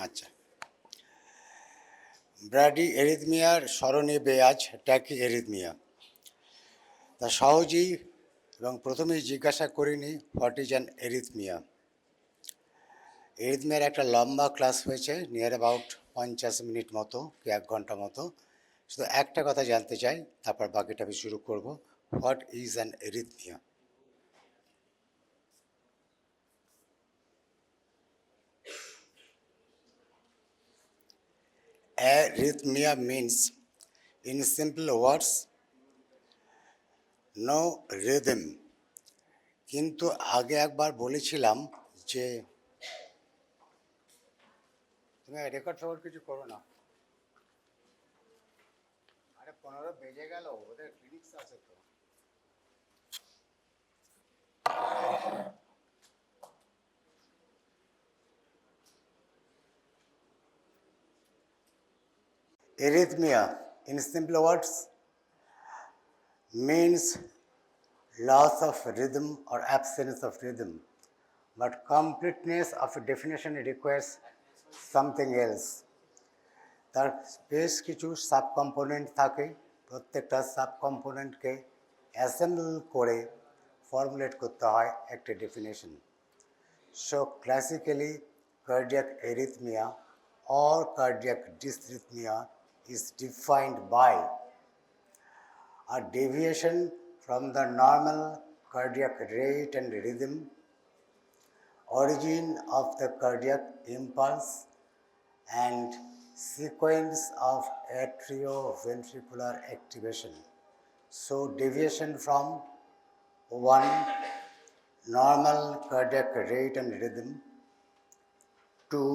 আচ্ছা, Brady এরিথমিয়ার স্মরণে বেয়াজ techie arrhythmia. তা সহজেই এবং প্রথমেই জিজ্ঞাসা করিনি হোয়াট ইজ অ্যান এরিথমিয়া। এরিথমিয়ার একটা লম্বা ক্লাস হয়েছে, নিয়ার অ্যাবাউট 50 মিনিট মতো কি 1 ঘন্টা মতো। শুধু একটা কথা জানতে চাই, তারপর বাকিটা আমি শুরু করব। What is an arrhythmia? Arrhythmia means, in simple words, no rhythm. কিন্তু আগে একবার বলেছিলাম যে তুমি রেকর্ড ফেকর্ড কিছু করো না। আরে 15 বেজে গেল, ওদের ক্লিনিক্স আছে তো। Arrhythmia, in simple words, means loss of rhythm or absence of rhythm. But completeness of a definition requires something else. তার বেশ কিছু সাব কম্পোনেন্ট থাকে, প্রত্যেকটা সাব কম্পোনেন্টকে অ্যাসেম্বল করে ফর্মুলেট করতে হয় একটা definition. So classically cardiac arrhythmia or cardiac dysrhythmia is defined by a deviation from the normal cardiac rate and rhythm, origin of the cardiac impulse, and sequence of atrioventricular activation. So deviation from one normal cardiac rate and rhythm, two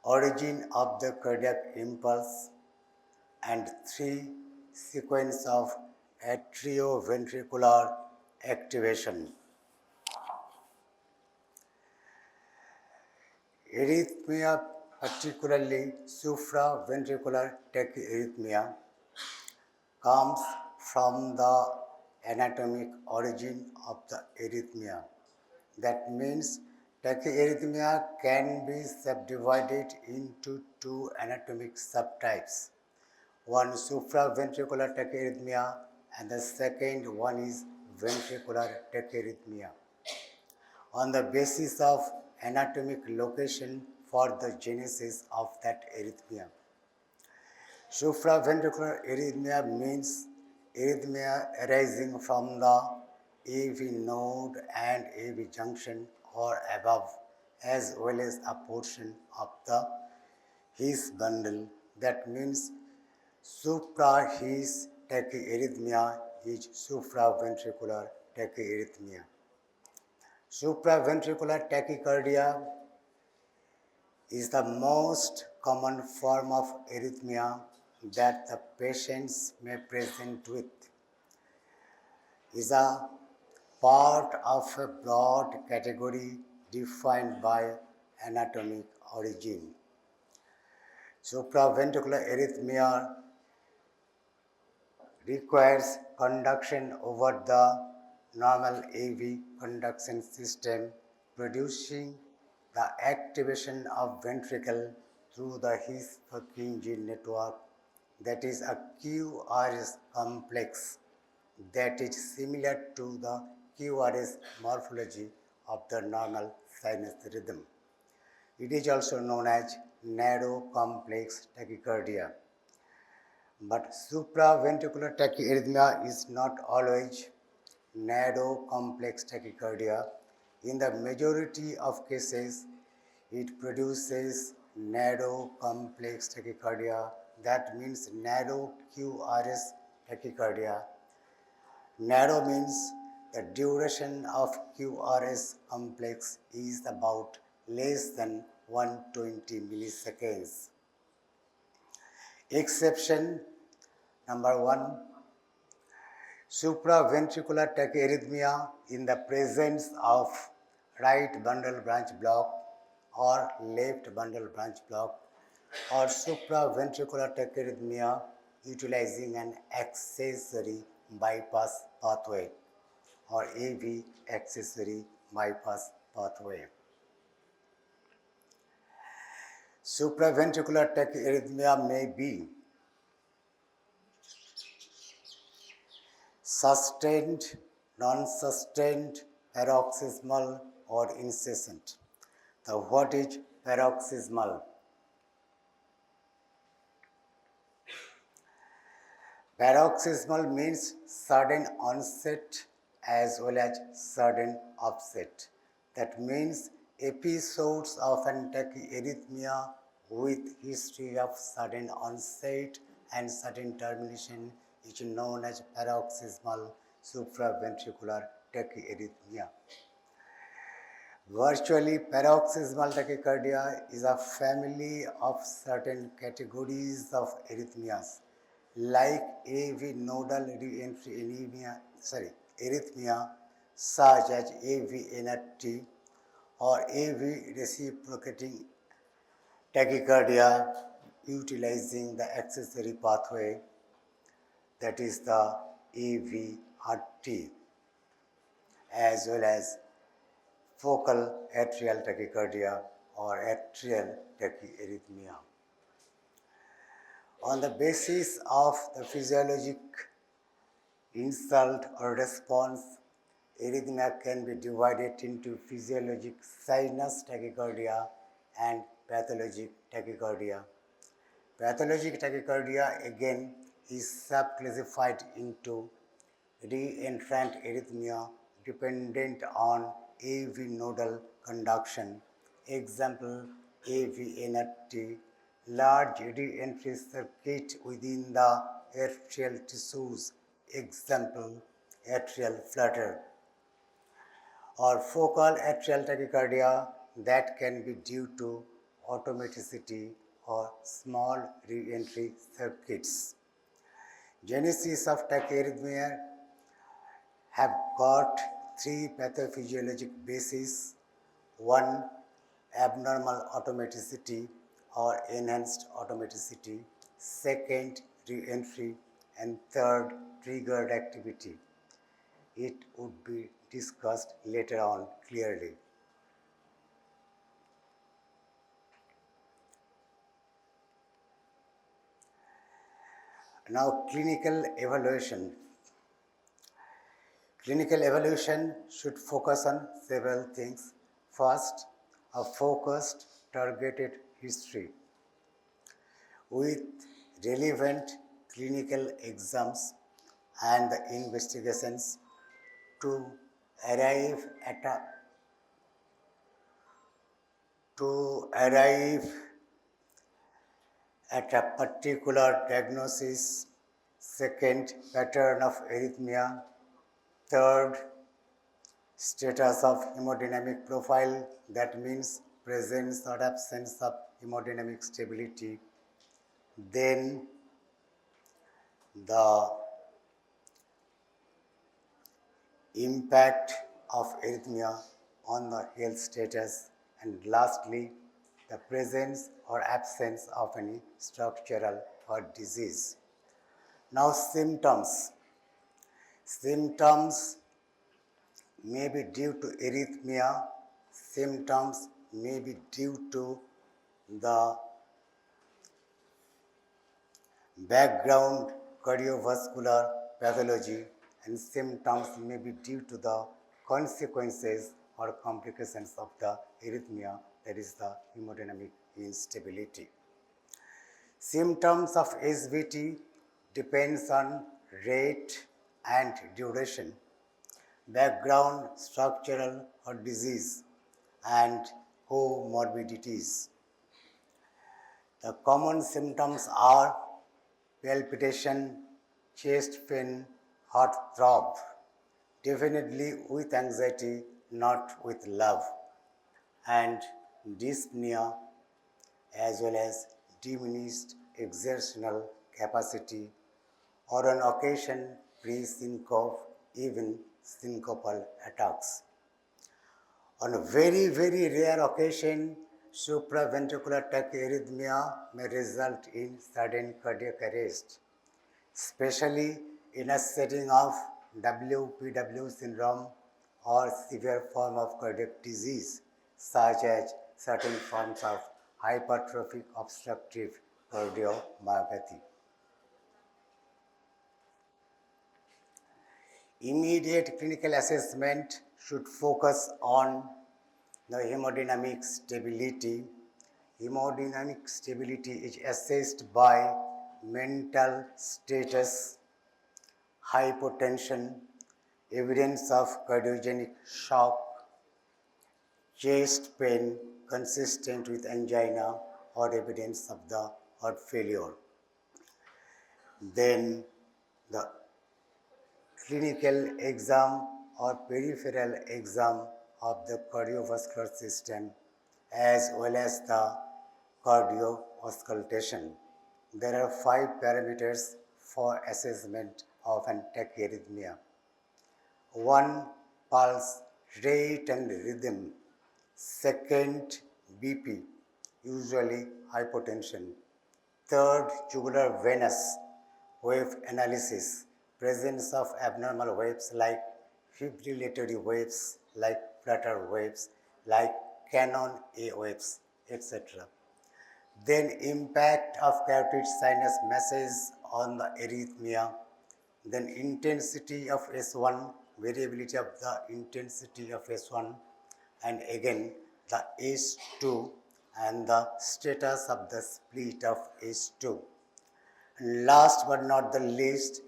origin of the cardiac impulse, and three sequence of atrioventricular activation. Arrhythmia, particularly supraventricular tachyarrhythmia, comes from the anatomic origin of the arrhythmia. That means tachyarrhythmia can be subdivided into two anatomic subtypes. One supraventricular tachyarrhythmia and the second one is ventricular tachyarrhythmia. On the basis of anatomic location for the genesis of that arrhythmia. Supraventricular arrhythmia means arrhythmia arising from the AV node and AV junction or above, as well as a portion of the His bundle. That means supra-His tachyarrhythmia is supraventricular tachyarrhythmia. Supraventricular tachycardia is the most common form of arrhythmia that the patients may present with. Is a part of a broad category defined by anatomic origin. Supraventricular arrhythmia requires conduction over the normal AV conduction system, producing the activation of ventricle through the His-Purkinje network, that is a QRS complex that is similar to the QRS morphology of the normal sinus rhythm. It is also known as narrow complex tachycardia. But supraventricular tachyarrhythmia is not always narrow complex tachycardia. In the majority of cases, it produces narrow complex tachycardia. That means narrow QRS tachycardia. Narrow means the duration of QRS complex is about less than 120 milliseconds. Exception number 1, supraventricular tachyarrhythmia in the presence of right bundle branch block or left bundle branch block, or supraventricular tachyarrhythmia utilizing an accessory bypass pathway or AV accessory bypass pathway. Supraventricular tachyarrhythmia may be sustained, non-sustained, paroxysmal, or incessant. Now, what is paroxysmal? Paroxysmal means sudden onset as well as sudden upset. That means episodes of an tachyarrhythmia with history of sudden onset and sudden termination is known as paroxysmal supraventricular tachyarrhythmia. Virtually, paroxysmal tachycardia is a family of certain categories of arrhythmias, like AV nodal reentry arrhythmia, such as AV inerti or AV reciprocating tachycardia, utilizing the accessory pathway, that is the AVRT, as well as focal atrial tachycardia or atrial tachyarrhythmia. On the basis of the physiologic insult or response, arrhythmia can be divided into physiologic sinus tachycardia and pathologic tachycardia. Pathologic tachycardia again is subclassified into reentrant arrhythmia dependent on AV nodal conduction. Example, AV inerti, large reentry circuit within the atrial tissues. Example, atrial flutter. Or focal atrial tachycardia that can be due to automaticity or small reentry circuits. Genesis of tachyarrhythmia have got three pathophysiologic bases. One, abnormal automaticity or enhanced automaticity. Second, re-entry. And third, triggered activity. It would be discussed later on clearly. Now, clinical evaluation. Clinical evaluation should focus on several things. First, a focused, targeted history with relevant clinical exams and the investigations to arrive at a particular diagnosis. Second, pattern of arrhythmia. Third, status of hemodynamic profile, that means presence or absence of hemodynamic stability. Then the impact of arrhythmia on the health status, and lastly, the presence or absence of any structural heart disease. Now, symptoms. Symptoms may be due to arrhythmia. Symptoms may be due to the background cardiovascular pathology, and symptoms may be due to the consequences or complications of the arrhythmia, that is the hemodynamic instability. Symptoms of SVT depends on rate and duration, background structural or disease, and comorbidities. The common symptoms are palpitation, chest pain, heart throb, definitely with anxiety, not with love, and dyspnea, as well as diminished exertional capacity, or on occasion pre-syncope, even syncopal attacks. On a very, very rare occasion, supraventricular tachyarrhythmia may result in sudden cardiac arrest, especially in a setting of WPW syndrome or severe form of cardiac disease, such as certain forms of hypertrophic obstructive cardiomyopathy. Immediate clinical assessment should focus on the hemodynamic stability. Hemodynamic stability is assessed by mental status, hypotension, evidence of cardiogenic shock, chest pain consistent with angina or evidence of the heart failure. Then the clinical exam or peripheral exam of the cardiovascular system as well as the cardio auscultation. There are 5 parameters for assessment of an tachyarrhythmia. 1. Pulse rate and rhythm. Second, BP, usually hypotension. Third, jugular venous wave analysis, presence of abnormal waves like fibrillatory waves, like flutter waves, like canon A waves, etc. Then impact of carotid sinus masses on the arrhythmia. Then intensity of S1, variability of the intensity of S1, and again the S2 and the status of the split of S2. And last but not the least,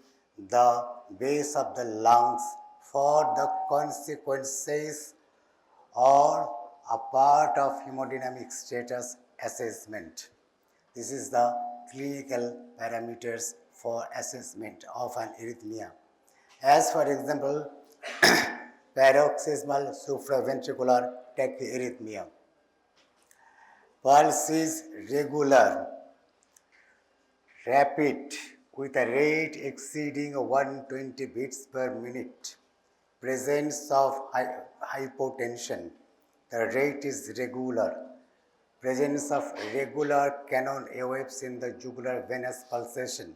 the base of the lungs for the consequences or a part of hemodynamic status assessment. This is the clinical parameters for assessment of an arrhythmia. As for example, paroxysmal supraventricular tachyarrhythmia. Pulse is regular, rapid, with a rate exceeding 120 beats per minute. Presence of hypotension. The rate is regular. Presence of regular canon A waves in the jugular venous pulsation.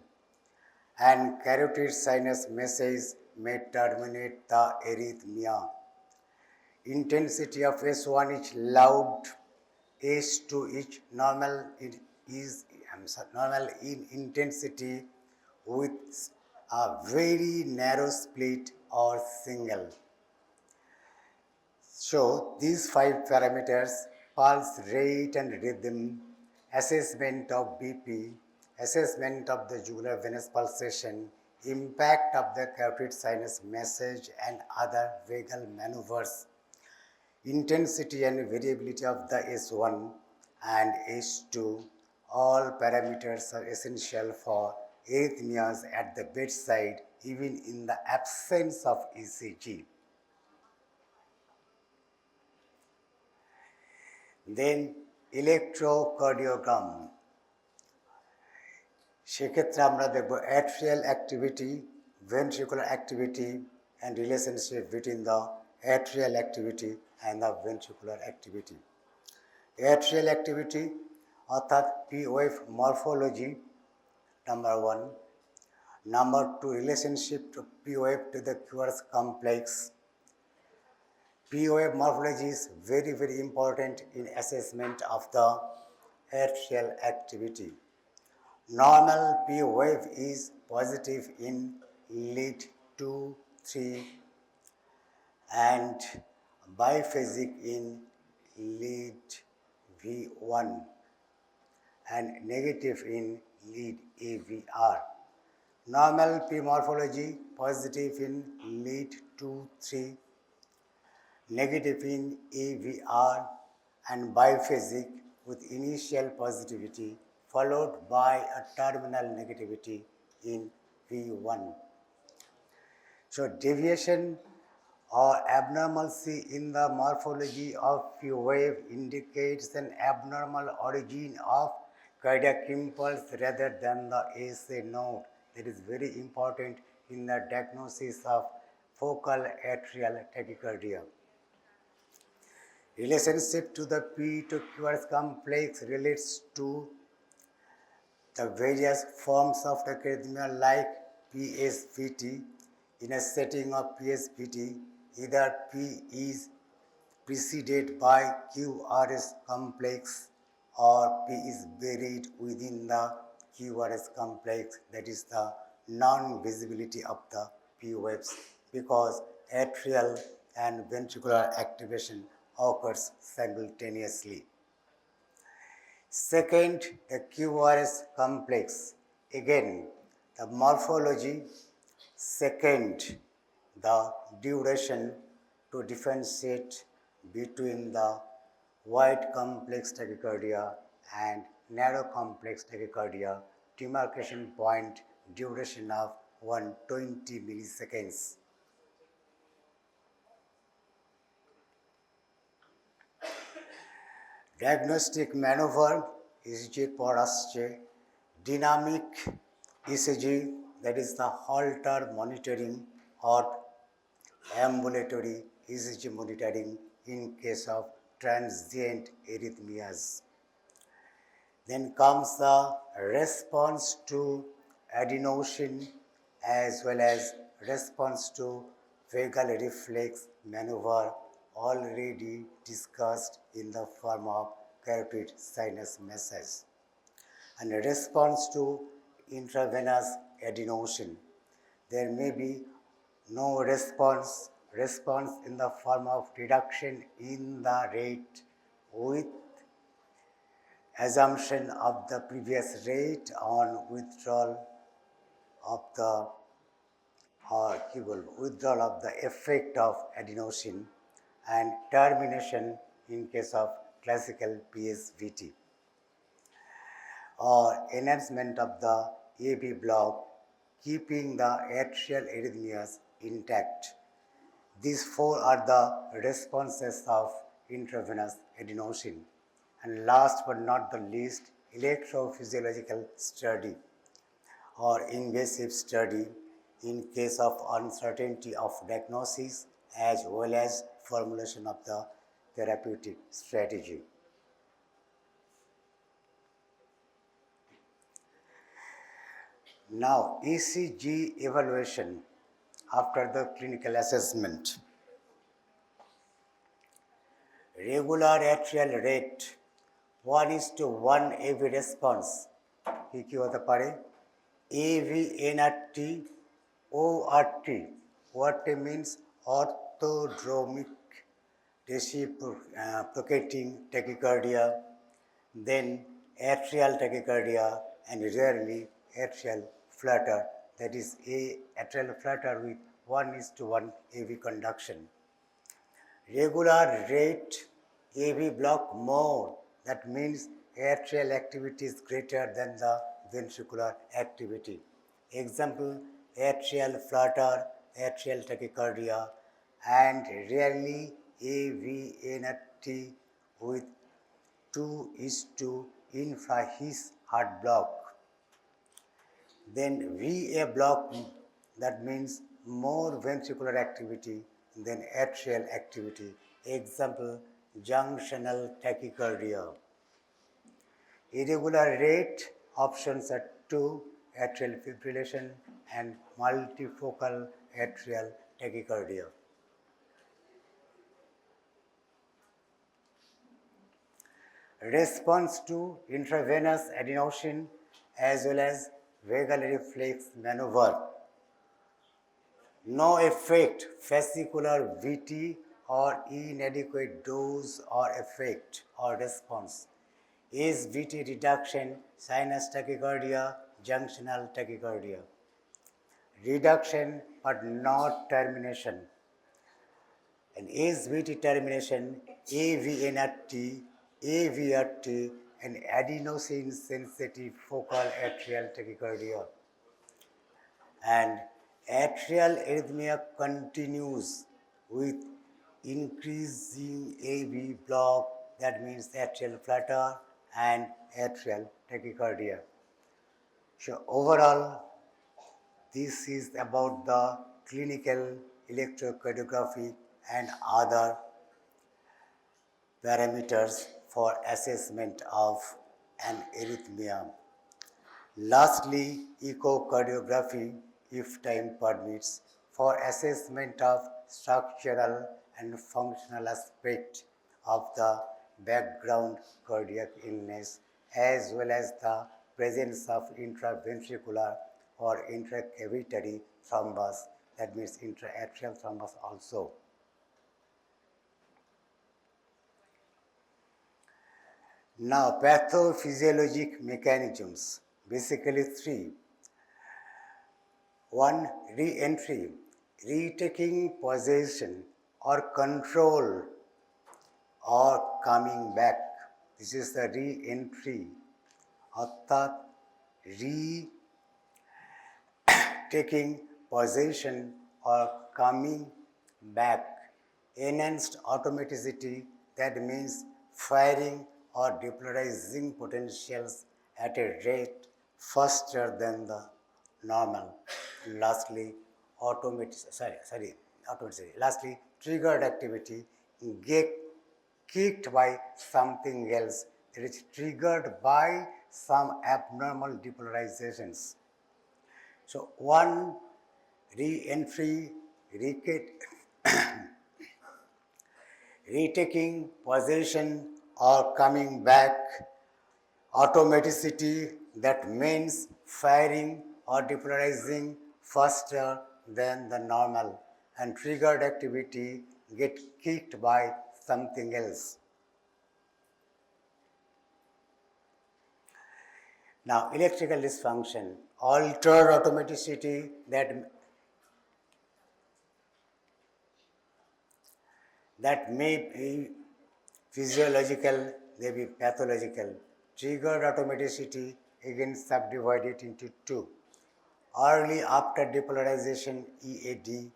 And carotid sinus masses may terminate the arrhythmia. Intensity of S1 is loud, S2 is normal in intensity with a very narrow split or single. So these 5 parameters, pulse rate and rhythm, assessment of BP, assessment of the jugular venous pulsation, impact of the carotid sinus massage and other vagal maneuvers, intensity and variability of the S1 and S2, all parameters are essential for arrhythmias at the bedside, even in the absence of ECG. Then electrocardiogram. সেক্ষেত্রে আমরা দেখব atrial activity, ventricular activity and relationship between the atrial activity and the ventricular activity. Atrial activity অর্থাৎ P-wave morphology, number 1. Number 2, relationship to P-wave to the Quer's complex. P-wave morphology is very, very important in assessment of the atrial activity. Normal P-wave is positive in lead 2, 3 and biphasic in lead V1 and negative in lead AVR. Normal P morphology positive in lead 2, 3, negative in AVR and biphasic with initial positivity followed by a terminal negativity in V1. So deviation or abnormalcy in the morphology of P-wave indicates an abnormal origin of cardiac impulse rather than the SA node. That is very important in the diagnosis of focal atrial tachycardia. Relationship to the P to Q's complex relates to the various forms of tachyarrhythmia like PSVT. In a setting of PSVT, either P is preceded by QRS complex or P is buried within the QRS complex, that is the non-visibility of the P waves, because atrial and ventricular activation occurs simultaneously. Second, the QRS complex. Again, the morphology. Second, the duration to differentiate between the wide complex tachycardia and narrow complex tachycardia, demarcation point duration of 120 milliseconds. Diagnostic maneuver ECG পর আসছে dynamic ECG, that is the Holter monitoring, or ambulatory ECG monitoring in case of transient arrhythmias. Then comes the response to adenosine as well as response to vagal reflex maneuver, already discussed in the form of carotid sinus massage. And response to intravenous adenosine. There may be no response in the form of reduction in the rate with assumption of the previous rate on withdrawal of the withdrawal of the effect of adenosine, and termination in case of classical PSVT, or enhancement of the AB block, keeping the atrial arrhythmias intact. These four are the responses of intravenous adenosine. And last but not the least, electrophysiological study or invasive study in case of uncertainty of diagnosis as well as formulation of the therapeutic strategy. Now, ECG evaluation after the clinical assessment. Regular atrial rate 1:1 AV response কি হতে পারে? AVNRT, ORT. ORT means orthodromic reciprocating tachycardia, then atrial tachycardia, and rarely atrial flutter, that is atrial flutter with 1:1 AV conduction. Regular rate AV block more, that means atrial activity is greater than the ventricular activity. Example, atrial flutter, atrial tachycardia, and rarely AVNRT with 2:2 infrahis heart block. Then VA block, that means more ventricular activity than atrial activity. Example, junctional tachycardia. Irregular rate options are 2, atrial fibrillation and multifocal atrial tachycardia. Response to intravenous adenosine as well as vagal reflex maneuver. No effect, fascicular VT or inadequate dose or effect or response. SVT reduction, sinus tachycardia, junctional tachycardia. Reduction but not termination. And SVT termination, AVNRT, AVRT, and adenosine sensitive focal atrial tachycardia. And atrial arrhythmia continues with increasing AV block, that means atrial flutter and atrial tachycardia. So overall, this is about the clinical electrocardiography and other parameters for assessment of an arrhythmia. Lastly, echocardiography, if time permits, for assessment of structural and functional aspect of the background cardiac illness as well as the presence of intraventricular or intracavitary thrombus, that means intraatrial thrombus also. Now, pathophysiologic mechanisms, basically three. One, re-entry, retaking possession or control or coming back. This is the re-entry. অর্থাৎ taking possession or coming back. Enhanced automaticity, that means firing or depolarizing potentials at a rate faster than the normal. Lastly, Lastly, triggered activity get kicked by something else. It is triggered by some abnormal depolarizations. So one, re-entry, retaking possession or coming back. Automaticity, that means firing or depolarizing faster than the normal. And triggered activity get kicked by something else. Now, electrical dysfunction, altered automaticity that may be physiological, may be pathological. Triggered automaticity again subdivided into two. Early after depolarization, EAD,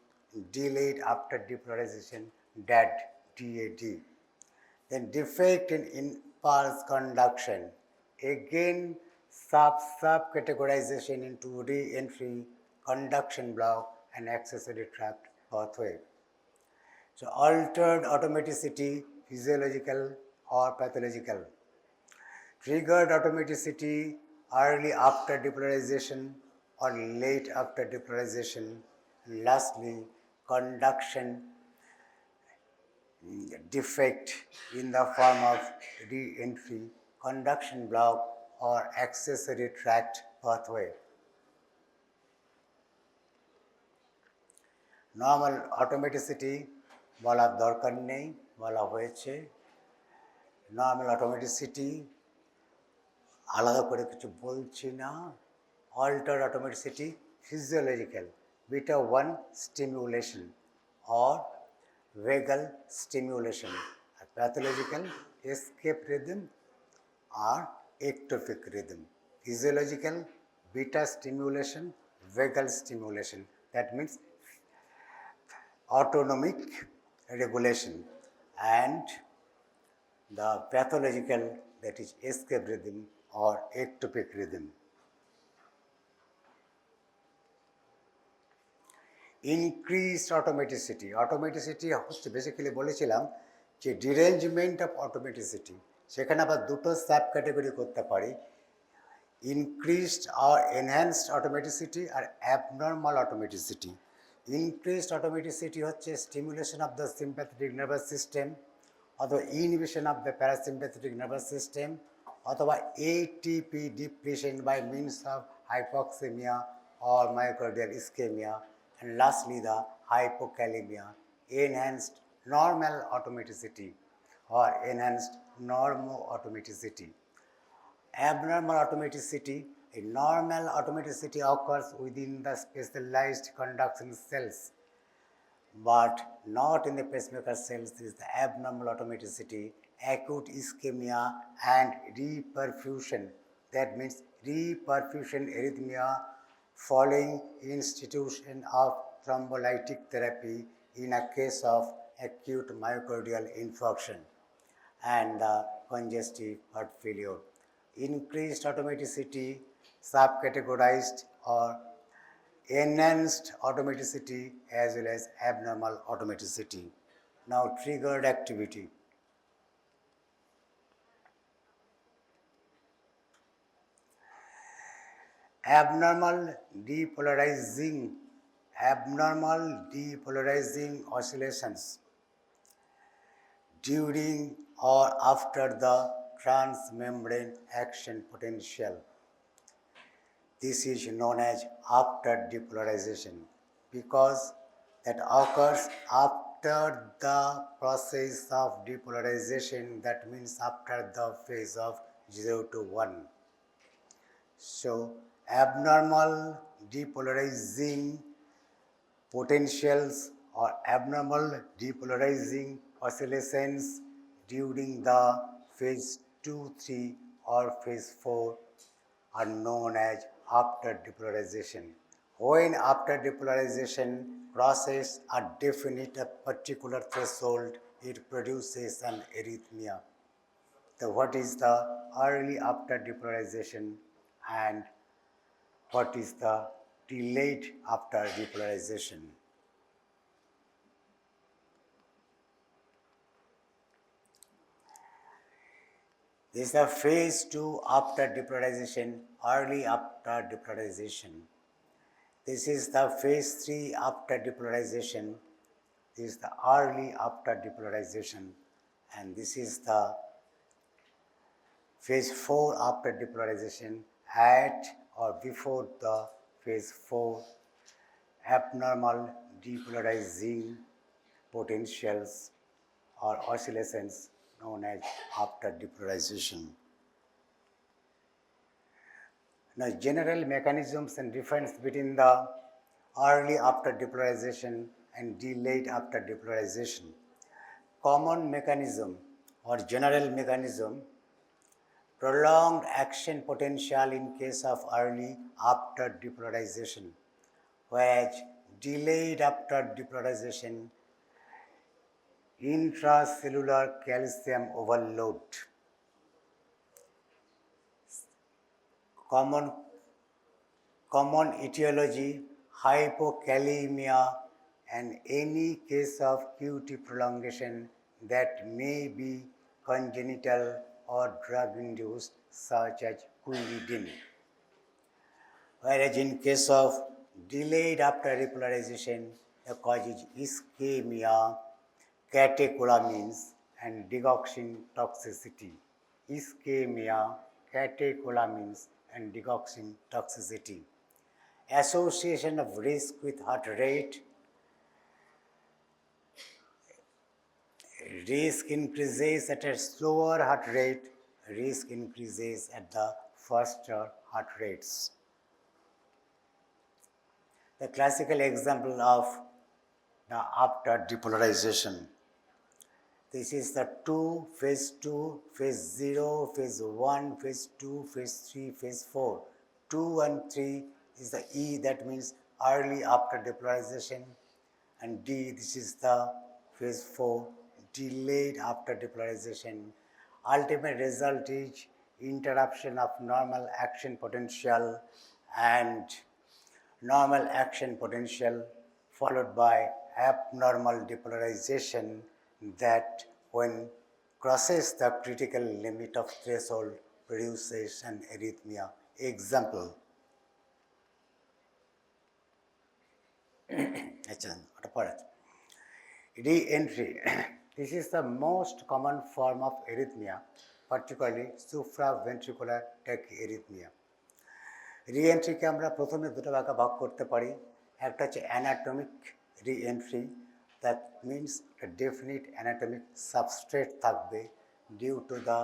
delayed after depolarization, DAD, DAD. Then defect in impulse conduction, again sub-categorization into re-entry, conduction block and accessory tract pathway. So altered automaticity, physiological or pathological. Triggered automaticity, early after depolarization or late after depolarization. Lastly, conduction defect in the form of re-entry, conduction block or accessory tract pathway. Normal অটোমেটিসিটি বলার দরকার নেই, বলা হয়েছে। Normal অটোমেটিসিটি আলাদা করে কিছু বলছি না। Alter automaticity physiological, beta 1 stimulation or vagal stimulation. আর pathological escape rhythm or ectopic rhythm. Physiological beta stimulation, vagal stimulation. That means autonomic regulation, and the pathological, that is escape rhythm or ectopic rhythm. Increased automaticity. Automaticity হচ্ছে basically বলেছিলাম যে derangement of অটোমেটিসিটি, সেখানে আবার দুটো sub category করতে পারি, increased আর enhanced automaticity আর অ্যাবনর্মাল অটোমেটিসিটি। ইনক্রিজড অটোমেটিসিটি হচ্ছে stimulation of the sympathetic nervous system অথবা inhibition of the parasympathetic nervous system অথবা ATP depletion by means of hypoxemia or myocardial ischemia, and lastly the hypokalemia. Enhanced normal automaticity or enhanced normoautomaticity. Abnormal automaticity, a normal automaticity occurs within the specialized conduction cells but not in the pacemaker cells. This is the abnormal automaticity. Acute ischemia and reperfusion, that means reperfusion arrhythmia following institution of thrombolytic therapy in a case of acute myocardial infarction and the congestive heart failure. Increased automaticity, subcategorized or enhanced automaticity as well as abnormal automaticity. Now, triggered activity. Abnormal depolarizing oscillations during or after the transmembrane action potential. This is known as after depolarization because that occurs after the process of depolarization, that means after the phase of 0 to 1. So, abnormal depolarizing potentials or abnormal depolarizing oscillations during the phase 2, 3 or phase 4 are known as after depolarization. When after depolarization crosses a definite a particular threshold, it produces an arrhythmia. So what is the early after depolarization and what is the delayed after depolarization? This is the phase 2 after depolarization, early after depolarization. This is the phase 3 after depolarization. This is the early after depolarization. And this is the phase 4 after depolarization at or before the phase 4 abnormal depolarizing potentials or oscillations known as after depolarization. Now, general mechanisms and difference between the early after depolarization and delayed after depolarization. Common mechanism or general mechanism, prolonged action potential in case of early after depolarization, whereas delayed after depolarization, intracellular calcium overload. Common etiology, hypokalemia, and any case of QT prolongation that may be congenital or drug-induced, such as quinidine. Whereas in case of delayed after depolarization, the cause is ischemia, catecholamines, and digoxin toxicity. Ischemia, catecholamines, and digoxin toxicity. Association of risk with heart rate. Risk increases at a slower heart rate, risk increases at the faster heart rates. The classical example of the after depolarization. This is the phase 0, phase 1, phase 2, phase 3, phase 4. 2 and 3 is the E, that means early after depolarization, and D, this is the phase 4, delayed after depolarization. Ultimate result is interruption of normal action potential and normal action potential followed by abnormal depolarization that when crosses the critical limit of threshold produces an arrhythmia. Example. Re-entry. This is the most common form of arrhythmia, particularly supraventricular tachyarrhythmia. রি-এন্ট্রিকে আমরা প্রথমে দুটো ভাগে ভাগ করতে পারি। একটা হচ্ছে anatomic re-entry, that means definite anatomic substrate থাকবে due to the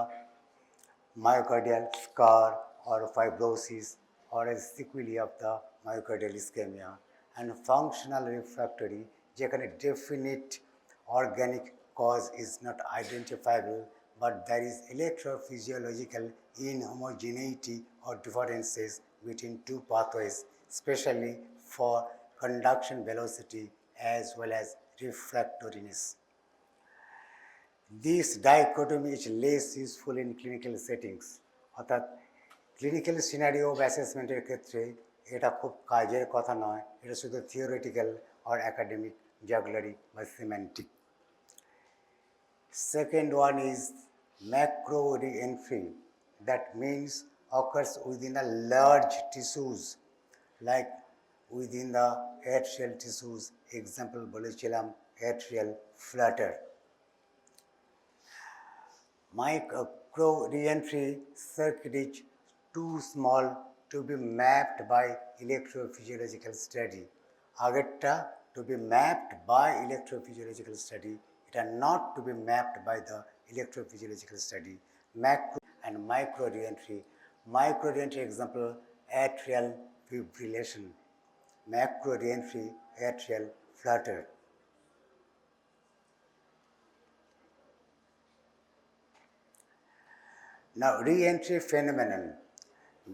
myocardial scar or fibrosis or a sequelae of the myocardial ischemia, and functional refractory যেখানে definite organic cause is not identifiable but there is electrophysiological inhomogeneity or differences between two pathways, especially for conduction velocity as well as refractoriness. This dichotomy is less useful in clinical settings. অর্থাৎ clinical scenario বা অ্যাসেসমেন্টের ক্ষেত্রে এটা খুব কাজের কথা নয়, এটা শুধু থিওরিটিক্যাল আর একাডেমিক জাগলারি বা semantic. Second one is macro re-entry, that means occurs within a large tissues like within the atrial tissues, example বলেছিলাম atrial flutter. Micro re-entry circuit is too small to be mapped by electrophysiological study. Agetta to be mapped by electrophysiological study, it are not to be mapped by the electrophysiological study. Macro and micro re-entry. Micro re-entry example, atrial fibrillation. Macro re-entry, atrial flutter. Now, re-entry phenomenon,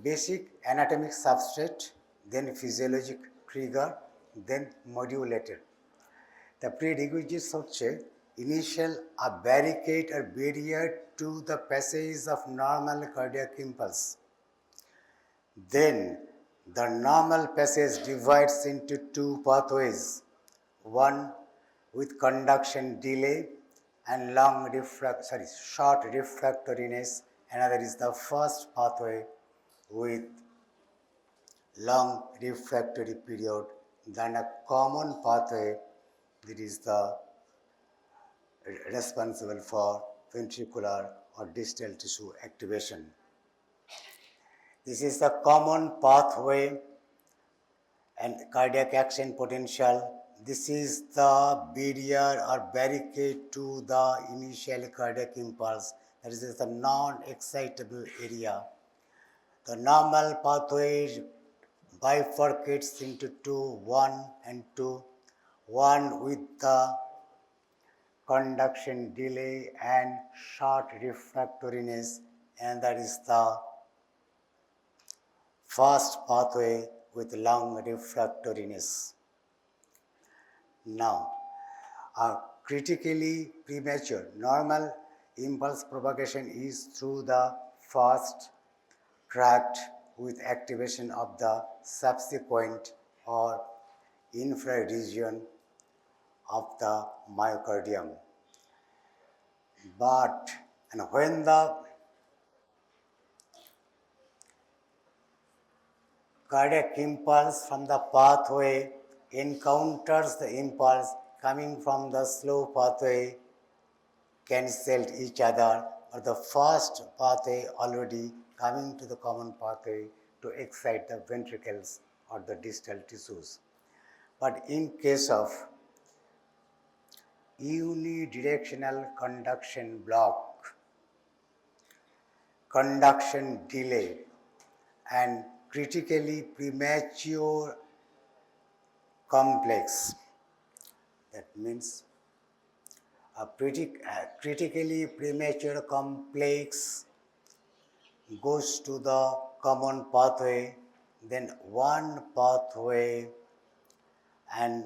basic anatomic substrate, then physiologic trigger, then modulator. The prerequisites হচ্ছে initial a barricade or barrier to the passage of normal cardiac impulse. Then the normal passage divides into two pathways, one with conduction delay and short refractoriness. Another is the first pathway with long refractory period. Then a common pathway that is the responsible for ventricular or distal tissue activation. This is the common pathway and cardiac action potential. This is the barrier or barricade to the initial cardiac impulse. That is the non-excitable area. The normal pathway bifurcates into two, one and two. One with the conduction delay and short refractoriness, and that is the first pathway with long refractoriness. Now, a critically premature normal impulse propagation is through the first tract with activation of the subsequent or infra region of the myocardium. But and when the cardiac impulse from the pathway encounters the impulse coming from the slow pathway, cancelled each other, or the first pathway already coming to the common pathway to excite the ventricles or the distal tissues. But in case of unidirectional conduction block, conduction delay, and critically premature complex, that means a critically premature complex goes to the common pathway, then one pathway and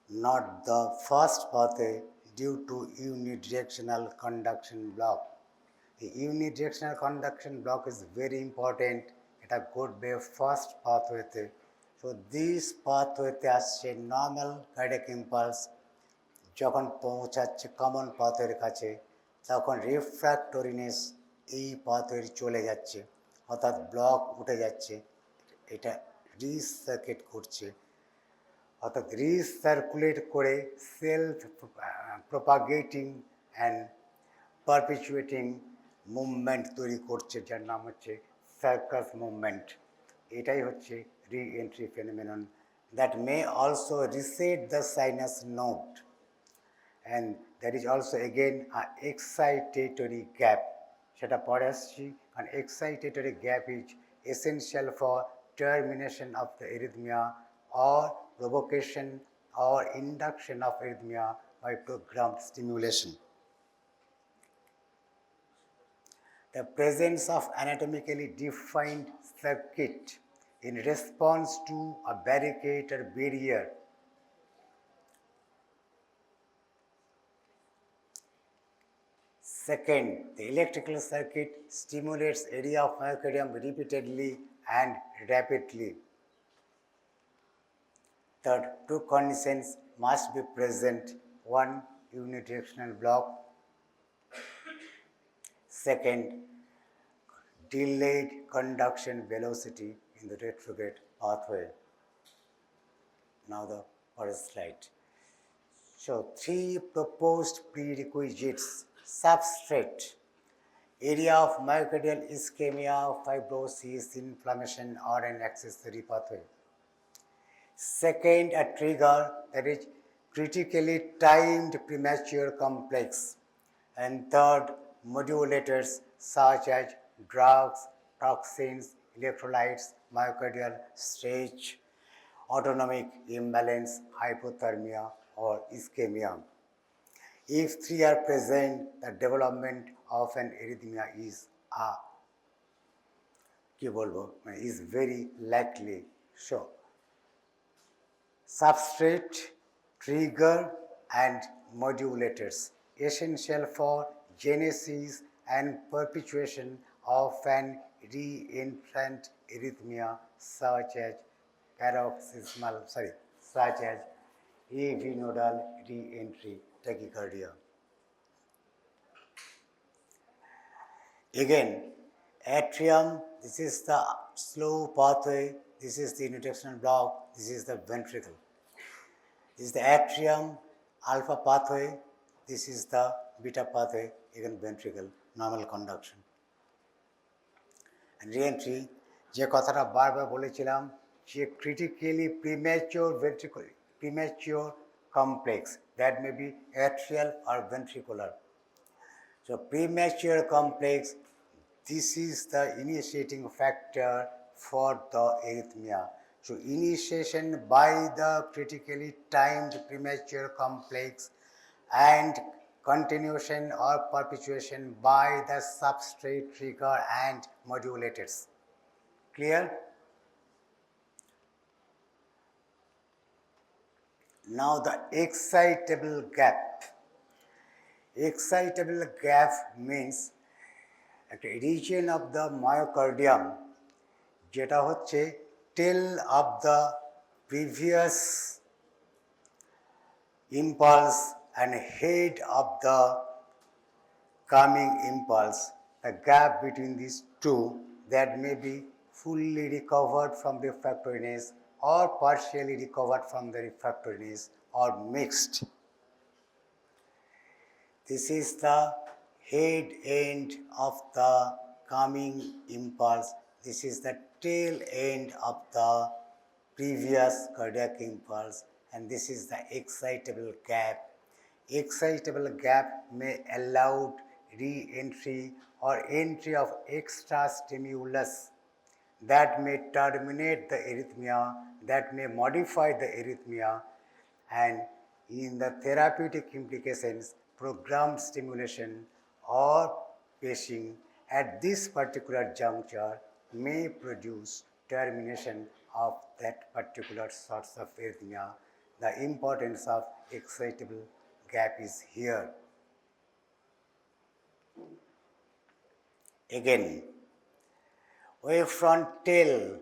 not the first pathway due to unidirectional conduction block. The unidirectional conduction block is very important. It a good way first pathway. So this pathway আসছে normal cardiac impulse যখন পৌঁছাচ্ছে common পাথওয়ের কাছে তখন রিফ্র্যাক্টরিনেস এই পাথওয়ের চলে যাচ্ছে, অর্থাৎ block উঠে যাচ্ছে, এটা রিসার্কিট করছে, অর্থাৎ রিসার্কুলেট করে সেলফ প্রপাগেটিং অ্যান্ড পারপিচুয়েটিং মুভমেন্ট তৈরি করছে, যার নাম হচ্ছে সার্কাস মুভমেন্ট। এটাই হচ্ছে রি entry phenomenon that may also reset the sinus node, and there is also again an excitatory gap. সেটা পরে আসছি, an excitatory gap is essential for termination of the arrhythmia or provocation or induction of arrhythmia by programmed stimulation. The presence of anatomically defined circuit in response to a barricade or barrier Second, the electrical circuit stimulates area of myocardium repeatedly and rapidly. Third, two conditions must be present. One, unidirectional block. Second, delayed conduction velocity in the retrograde pathway. Now the first slide. So, three proposed prerequisites: substrate, area of myocardial ischemia, fibrosis, inflammation, or an accessory pathway. Second, a trigger, that is critically timed premature complex. And third, modulators such as drugs, toxins, electrolytes, myocardial stretch, autonomic imbalance, hypothermia, or ischemia. If three are present, the development of an arrhythmia is very likely. Sure. Substrate, trigger, and modulators essential for genesis and perpetuation of an reentrant arrhythmia such as AV nodal re-entry tachycardia. Again, atrium, this is the slow pathway, this is the nutritional block, this is the ventricle. This is the atrium, alpha pathway, this is the beta pathway, again ventricle, normal conduction. And re-entry, যে কথাটা বারবার বলেছিলাম, যে critically premature complex, that may be atrial or ventricular. So premature complex, this is the initiating factor for the arrhythmia. So initiation by the critically timed premature complex and continuation or perpetuation by the substrate, trigger, and modulators. Clear? Now the excitable gap. Excitable gap means একটা region of the myocardium যেটা হচ্ছে tail of the previous impulse and head of the coming impulse, the gap between these two that may be fully recovered from refractoriness or partially recovered from the refractoriness or mixed. This is the head end of the coming impulse. This is the tail end of the previous cardiac impulse, and this is the excitable gap. Excitable gap may allow re-entry or entry of extra stimulus that may terminate the arrhythmia, that may modify the arrhythmia, and in the therapeutic implications, programmed stimulation or pacing at this particular juncture may produce termination of that particular source of arrhythmia. The importance of excitable gap is here. Again, wavefront tail,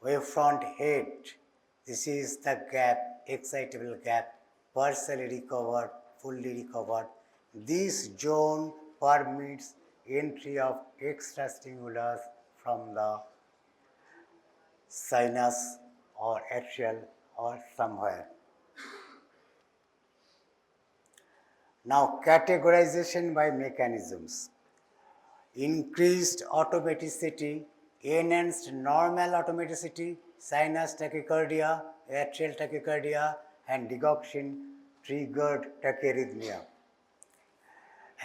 wavefront head, this is the gap, excitable gap, partially recovered, fully recovered. This zone permits entry of extra stimulus from the sinus or atrial or somewhere. Now, categorization by mechanisms. Increased automaticity, enhanced normal automaticity, sinus tachycardia, atrial tachycardia, and digoxin triggered tachyarrhythmia.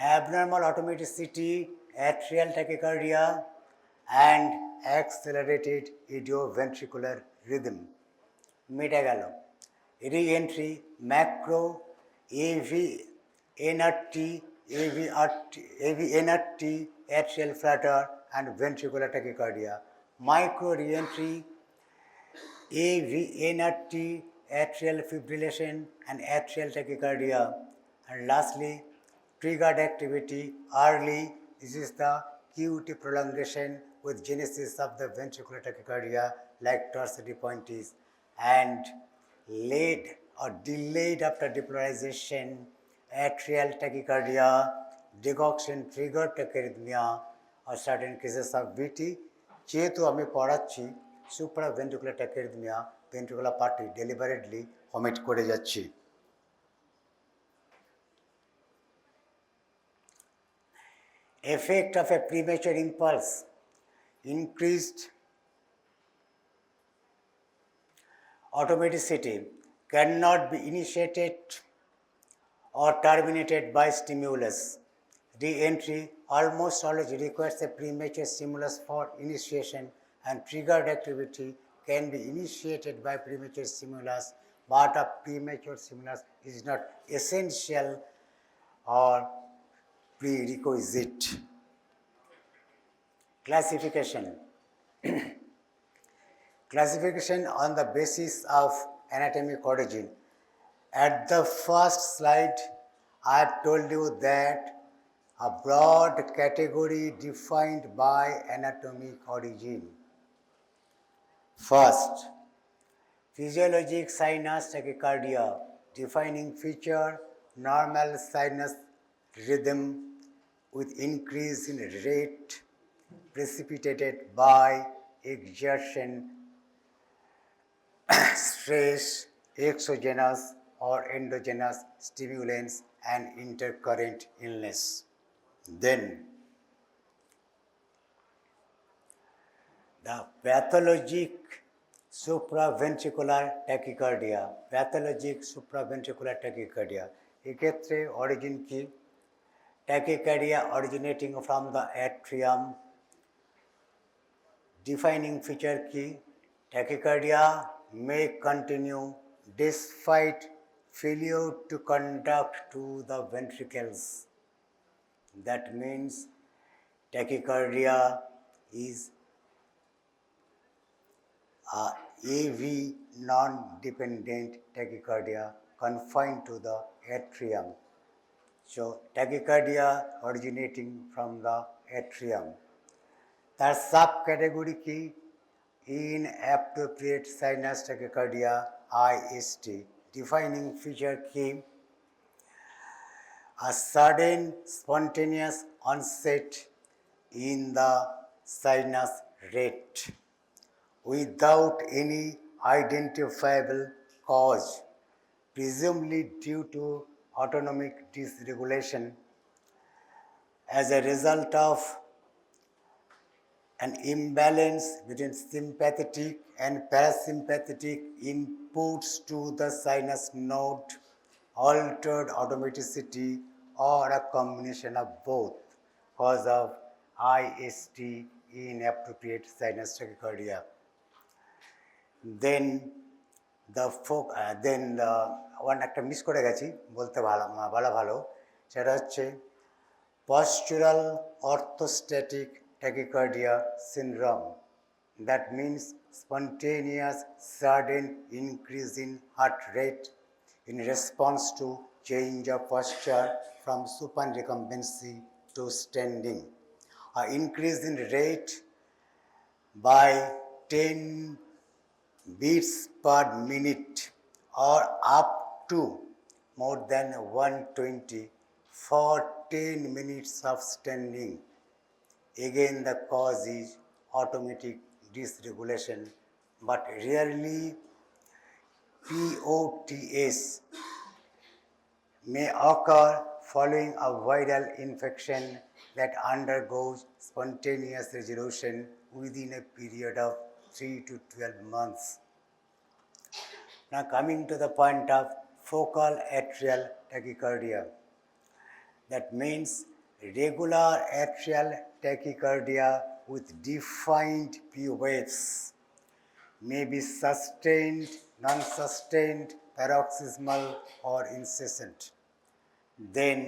Abnormal automaticity, atrial tachycardia, and accelerated idioventricular rhythm. Meta gelo. Re-entry, macro, AV NRT, atrial flutter, and ventricular tachycardia. Micro re-entry, AV NRT, atrial fibrillation, and atrial tachycardia. And lastly, triggered activity early. This is the QT prolongation with genesis of the ventricular tachycardia like torsity pointis, and late or delayed after depolarization, atrial tachycardia, digoxin triggered tachyarrhythmia, or certain cases of VT. যেহেতু আমি পড়াচ্ছি supraventricular tachyarrhythmia, ventricular party deliberately omit করে যাচ্ছি। Effect of a premature impulse, increased automaticity, cannot be initiated or terminated by stimulus. Re-entry almost always requires a premature stimulus for initiation, and triggered activity can be initiated by premature stimulus, but a premature stimulus is not essential or prerequisite. Classification. Classification on the basis of anatomic origin. At the first slide, I told you that a broad category defined by anatomic origin. First, physiologic sinus tachycardia, defining feature, normal sinus rhythm with increase in rate precipitated by exertion, stress, exogenous or endogenous stimulants, and intercurrent illness. Then, the pathologic supraventricular tachycardia. Pathologic supraventricular tachycardia. এক্ষেত্রে origin কি? Tachycardia originating from the atrium. Defining feature কি? Tachycardia may continue despite failure to conduct to the ventricles. That means tachycardia is AV non-dependent tachycardia confined to the atrium. So tachycardia originating from the atrium. তার subcategory কি? Inappropriate sinus tachycardia IST. Defining feature কি? A sudden spontaneous onset in the sinus rate without any identifiable cause, presumably due to autonomic dysregulation as a result of an imbalance between sympathetic and parasympathetic inputs to the sinus node, altered automaticity, or a combination of both, cause of IST, inappropriate sinus tachycardia. Then একটা miss করে গেছি বলতে বলা ভালো, সেটা হচ্ছে postural orthostatic tachycardia syndrome. That means spontaneous sudden increase in heart rate in response to change of posture from supine recumbency to standing. An increase in rate by 10 beats per minute or up to more than 120 for 10 minutes of standing. Again, the cause is automatic dysregulation, but rarely POTS may occur following a viral infection that undergoes spontaneous resolution within a period of 3 to 12 months. Now coming to the point of focal atrial tachycardia. That means regular atrial tachycardia with defined P waves may be sustained, non-sustained, paroxysmal, or incessant. Then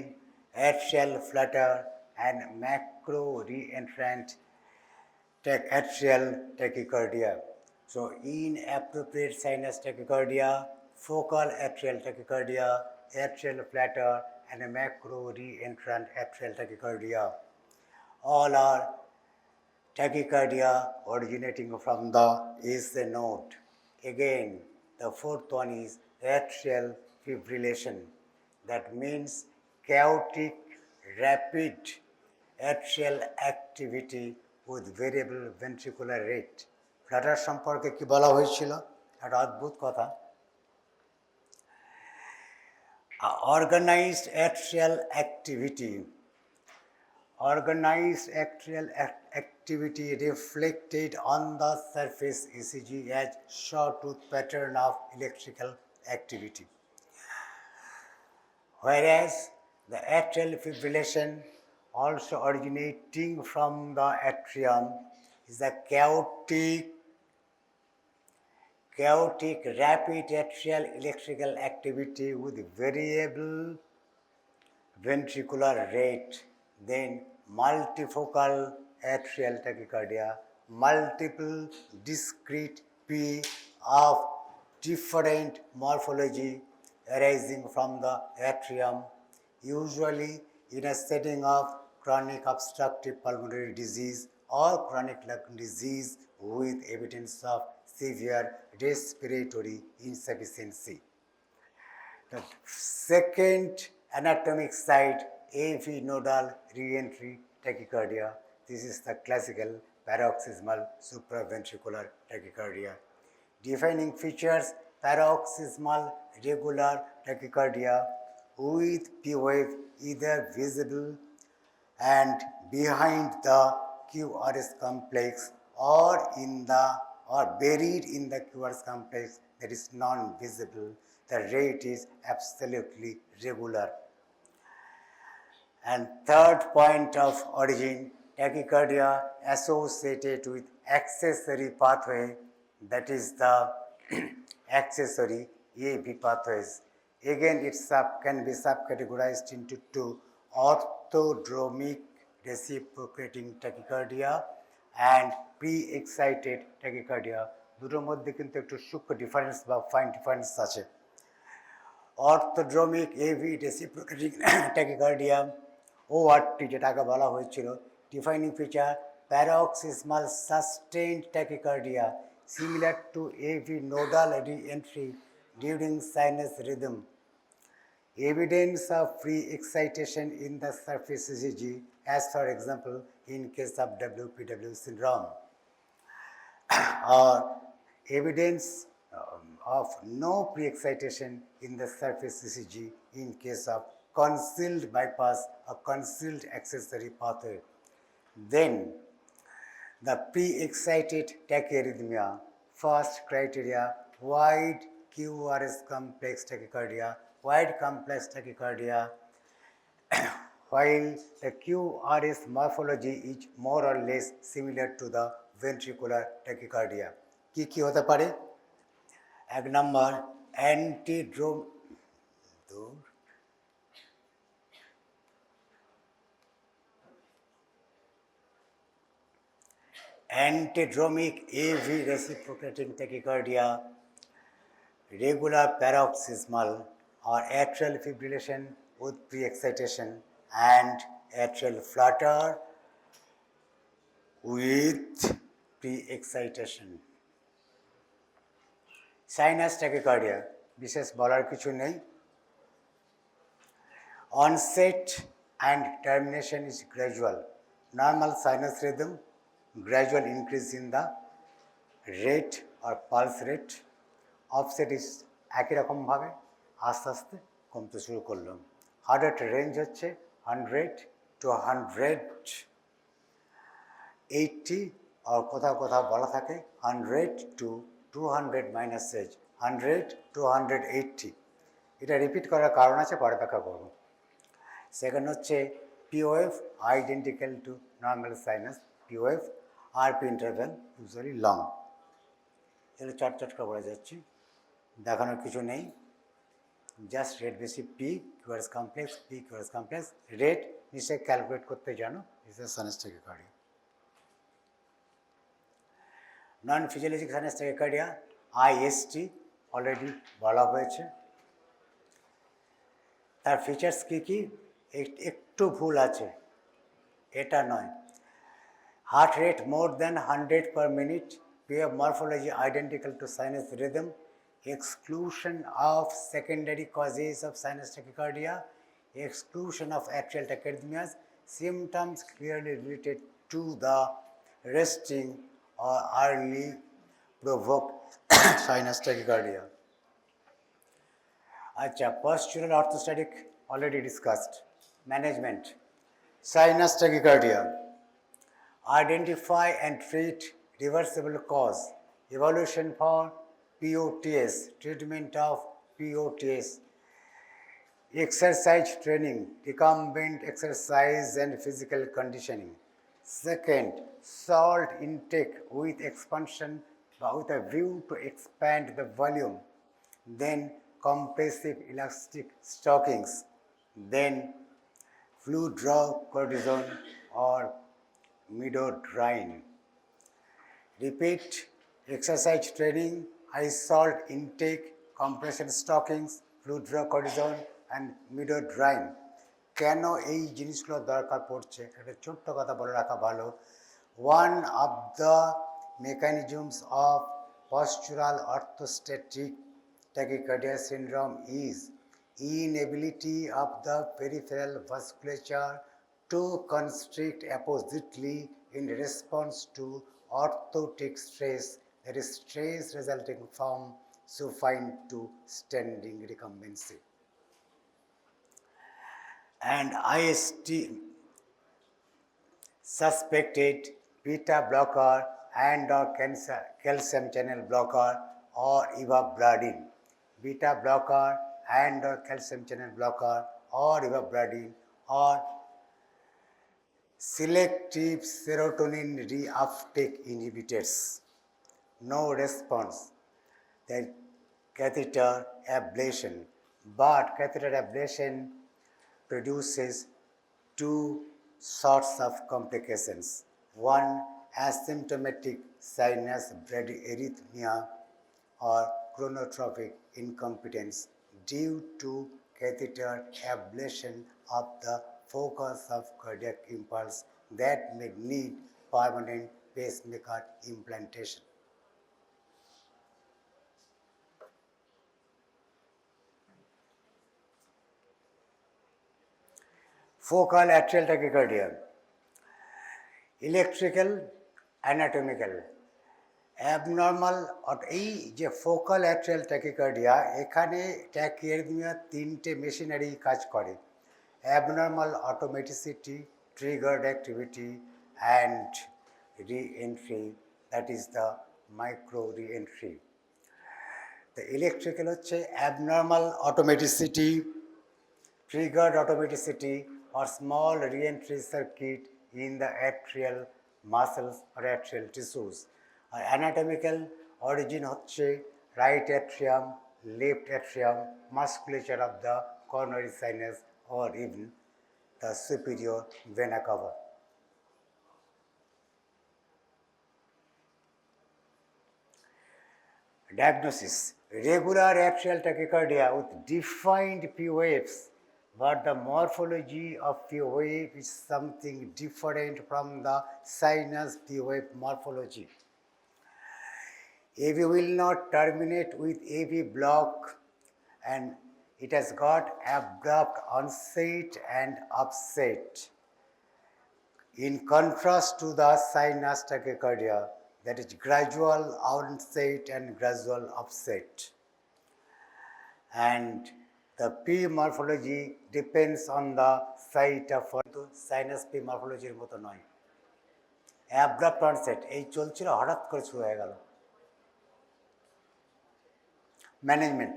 atrial flutter and macro reentrant atrial tachycardia. So inappropriate sinus tachycardia, focal atrial tachycardia, atrial flutter, and a macro reentrant atrial tachycardia. All are tachycardia originating from the SA node. Again, the fourth one is atrial fibrillation. That means chaotic, rapid atrial activity with variable ventricular rate. Flutter সম্পর্কে কি বলা হয়েছিল? একটা অদ্ভুত কথা। Organized atrial activity organized atrial activity reflected on the surface ECG as sawtooth pattern of electrical activity. Whereas the atrial fibrillation, also originating from the atrium, is a chaotic rapid atrial electrical activity with variable ventricular rate, then multifocal atrial tachycardia, multiple discrete P of different morphology arising from the atrium, usually in a setting of chronic obstructive pulmonary disease or chronic lung disease with evidence of severe respiratory insufficiency. The second anatomic site, AV nodal reentry tachycardia. This is the classical paroxysmal supraventricular tachycardia. Defining features: paroxysmal regular tachycardia with P wave either visible and behind the QRS complex or buried in the QRS complex that is non-visible. The rate is absolutely regular. And third point of origin, tachycardia associated with accessory pathway, that is the accessory AV pathways. Again, it can be subcategorized into two: orthodromic reciprocating tachycardia and pre-excited tachycardia. দুটোর মধ্যে কিন্তু একটু সূক্ষ্ম difference বা fine difference আছে। অর্থোড্রোমিক AV reciprocating tachycardia ওআরটি যেটাকে বলা হয়েছিল, defining feature paroxysmal sustained tachycardia similar to AV nodal re-entry during sinus rhythm. Evidence of pre-excitation in the surface ECG, as for example in case of WPW syndrome, or evidence of no pre-excitation in the surface ECG in case of concealed bypass or concealed accessory pathway. Then the pre-excited tachyarrhythmia, first criteria, wide QRS complex tachycardia, wide complex tachycardia, while the QRS morphology is more or less similar to the ventricular tachycardia. কি হতে পারে? এক নম্বর antidromic AV reciprocating tachycardia, regular paroxysmal or atrial fibrillation with pre-excitation, and atrial flutter with pre-excitation. Sinus tachycardia, বিশেষ বলার কিছু নেই। Onset and termination is gradual. Normal sinus rhythm, gradual increase in the rate or pulse rate. Offset is একই রকমভাবে আস্তে আস্তে কমতে শুরু করলাম। হার্ট রেট রেঞ্জ হচ্ছে 100 to 180, আর কোথাও কোথাও বলা থাকে 100 to 200 মাইনাস এজ, 100 to 180। এটা রিপিট করার কারণ আছে, পরে ব্যাখ্যা করব। সেকেন্ড হচ্ছে POF identical to normal sinus, POF RP interval usually long. এটা চটচট করে বলে যাচ্ছি, দেখানোর কিছু নেই। জাস্ট রেট বেশি P QRS complex, P QRS complex rate নিশ্চয়ই ক্যালকুলেট করতে জানো। Is a sinus tachycardia. Non physiologic sinus tachycardia IST already বলা হয়েছে। তার ফিচার্স কী কী? একটু ভুল আছে, এটা নয়। Heart rate more than 100 per minute, PF morphology identical to sinus rhythm, exclusion of secondary causes of sinus tachycardia, exclusion of atrial tachyarrhythmias, symptoms clearly related to the resting or early provoked sinus tachycardia. Postural orthostatic already discussed. Management. Sinus tachycardia. Identify and treat reversible cause. Evaluation for POTS. Treatment of POTS. Exercise training, recombinant exercise and physical conditioning. Second, salt intake with expansion with a view to expand the volume. Then compressive elastic stockings. Then fluid draw cortisone or midodrine. Repeat exercise training, high salt intake, compression stockings, fluid draw cortisone and midodrine. কেন এই জিনিসগুলো দরকার পড়ছে একটা ছোট্ট কথা বলে রাখা ভালো one of the mechanisms of postural orthostatic tachycardia syndrome is inability of the peripheral vasculature to constrict appositely in response to orthotic stress, that is stress resulting from supine to standing recumbency. And IST suspected beta blocker and or calcium channel blocker or ivabradine. Beta blocker and or calcium channel blocker or ivabradine or selective serotonin reuptake inhibitors. No response. Then catheter ablation. But catheter ablation produces two sorts of complications. One, asymptomatic sinus bradyarrhythmia or chronotropic incompetence due to catheter ablation of the focus of cardiac impulse that may need permanent pacemaker implantation. Focal atrial tachycardia. Electrical, anatomical. Abnormal এই যে focal atrial tachycardia এখানে ট্যাকিয়ারথমিয়া তিনটে machinery কাজ করে abnormal automaticity, triggered activity and re-entry, that is the micro re-entry. The electrical হচ্ছে abnormal automaticity, triggered automaticity or small re-entry circuit in the atrial muscles or atrial tissues. Anatomical origin হচ্ছে right atrium, left atrium, musculature of the coronary sinus or even the superior vena cava. Diagnosis: regular atrial tachycardia with defined P waves, but the morphology of P wave is something different from the sinus P wave morphology. AV will not terminate with AV block and it has got abrupt onset and upset. In contrast to the sinus tachycardia, that is gradual onset and gradual upset. And the P morphology depends on the site of sinus P morphology মতো নয় abrupt onset এই চলছিল হঠাৎ করে শুরু হয়ে গেল Management: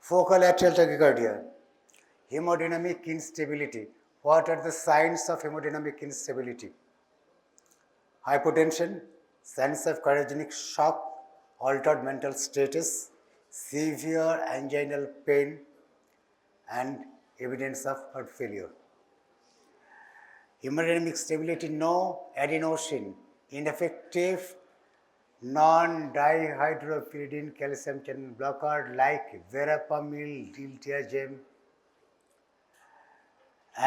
focal atrial tachycardia, hemodynamic instability. What are the signs of hemodynamic instability? Hypotension, sense of cardiogenic shock, altered mental status, severe anginal pain, and evidence of heart failure. Hemodynamic stability: no adenosine, ineffective non-dihydropyridine calcium channel blocker like verapamil, diltiazem,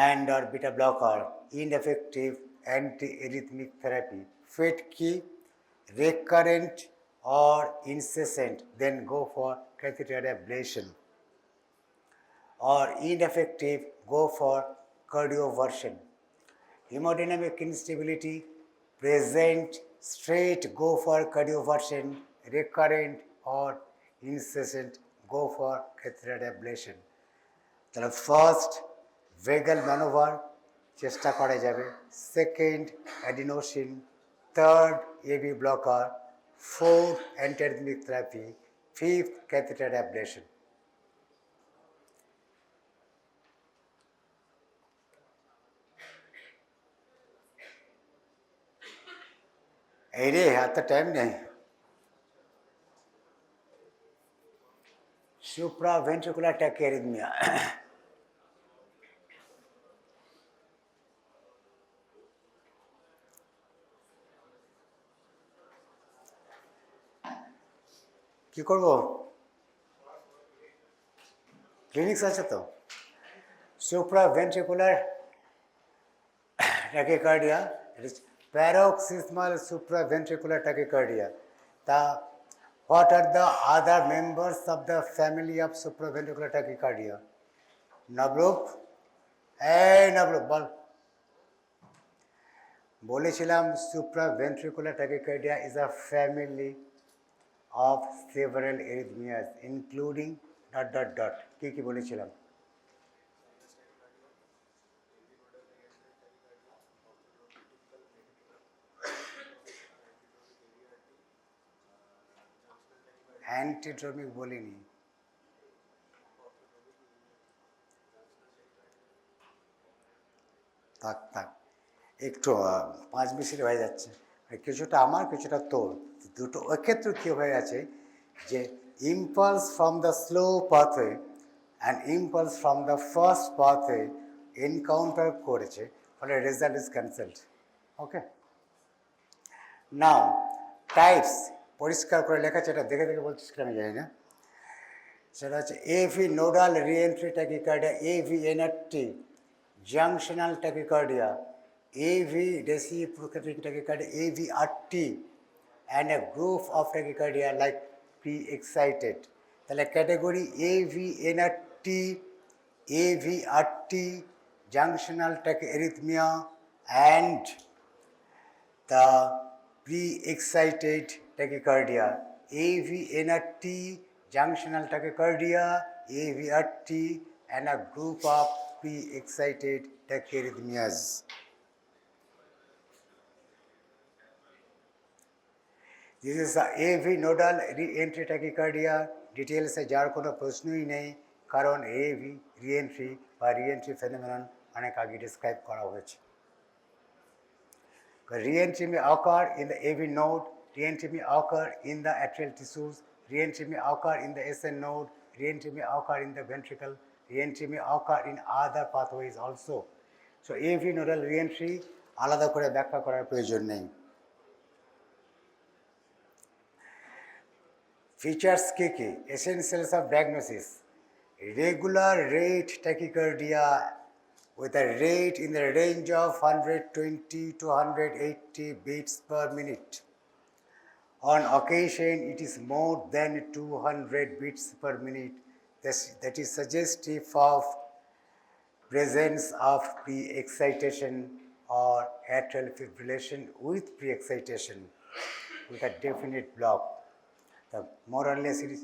and or beta blocker, ineffective anti-arrhythmic therapy. Fit key: recurrent or incessant, then go for catheter ablation. Or ineffective, go for cardioversion. Hemodynamic instability: present, straight, go for cardioversion. Recurrent or incessant, go for catheter ablation. The first vagal maneuver, চেষ্টা করা যাবে। Second adenosine, third AV blocker, fourth antiarrhythmic therapy, fifth catheter ablation. এই রে, হাত তো time নেই। Supraventricular ট্যাকিয়ারিথমিয়া, কি করব? ক্লিনিক্স আছে তো? Supraventricular tachycardia, it is paroxysmal supraventricular tachycardia. What are the other members of the family of supraventricular tachycardia? Nabrup? Hey, Nabrup, bol. বলেছিলাম supraventricular tachycardia is a family of several arrhythmias including ... কি বলেছিলাম? অ্যান্টিড্রমিক বলিনি। থাক একটু 5 minute হয়ে যাচ্ছে, কিছুটা আমার কিছুটা তোর, দুটো ওই ক্ষেত্রে কী হয়ে আছে যে impulse from the slow pathway and impulse from the first pathway encounter করেছে, ফলে result is cancelled. Okay, now types পরিষ্কার করে লেখা আছে, এটা দেখে দেখে বলছিস আমি জানি না। সেটা হচ্ছে AV nodal re-entry tachycardia, AV NRT junctional tachycardia, AV reciprocating tachycardia, AVRT, and a group of tachycardia like pre-excited. তাহলে category AVNRT, AVRT, junctional tachyarrhythmia, and the pre-excited tachycardia. AVNRT, junctional tachycardia, AVRT, and a group of pre-excited tachyarrhythmias. This is the AV nodal re-entry tachycardia. Details है jar कोनो प्रश्न ही नहीं, कारण AV re-entry বা re-entry phenomenon अनेक आगे describe करा हुआ है. Re-entry may occur in the AV node, re-entry may occur in the atrial tissues, re-entry may occur in the SN node, re-entry may occur in the ventricle, re-entry may occur in other pathways also. So AV nodal re-entry আলাদা করে ব্যাখ্যা করার প্রয়োজন নেই। Features কি? Essentials of diagnosis: regular rate tachycardia with a rate in the range of 120 to 180 beats per minute. On occasion, it is more than 200 beats per minute. That is suggestive of presence of pre-excitation or atrial fibrillation with pre-excitation with a definite block. The more or less it is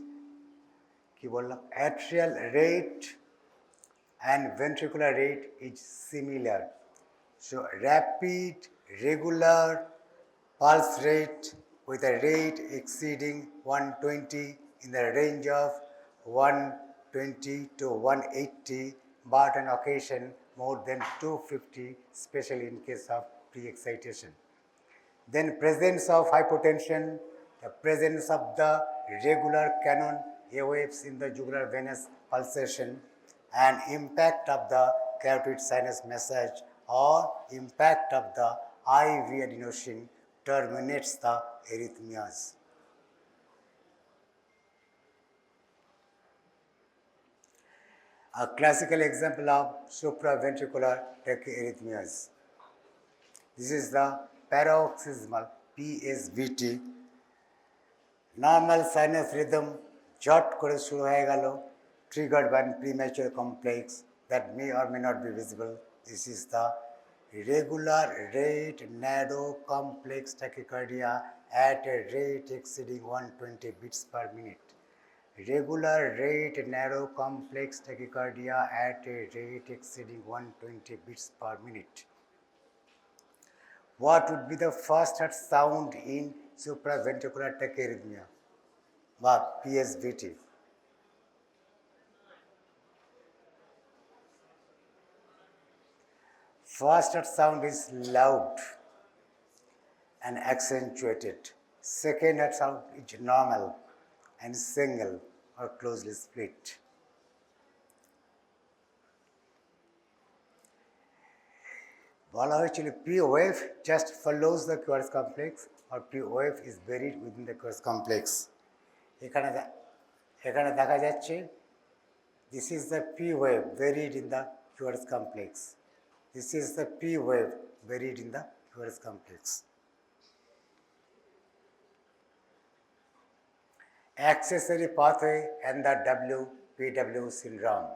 atrial rate and ventricular rate is similar. So rapid, regular pulse rate with a rate exceeding 120 in the range of 120 to 180, but on occasion more than 250, especially in case of pre-excitation. Then presence of hypotension, the presence of the regular cannon waves in the jugular venous pulsation, and impact of the carotid sinus massage or impact of the IV adenosine terminates the arrhythmias. A classical example of supraventricular tachyarrhythmias. This is the paroxysmal PSVT. Normal sinus rhythm jot করে শুরু হয়ে গেল, triggered by premature complex that may or may not be visible. This is the regular rate narrow complex tachycardia at a rate exceeding 120 beats per minute. regular rate narrow complex tachycardia at a rate exceeding 120 beats per minute. What would be the first sound in supraventricular tachyarrhythmia? PSVT. First sound is loud and accentuated. Second sound is normal and single or closely split. বলা হয়েছিল P wave just follows the QRS complex or P wave is buried within the QRS complex. এখানে দেখা যাচ্ছে this is the P wave buried in the QRS complex. This is the P wave buried in the QRS complex. Accessory pathway and the WPW syndrome.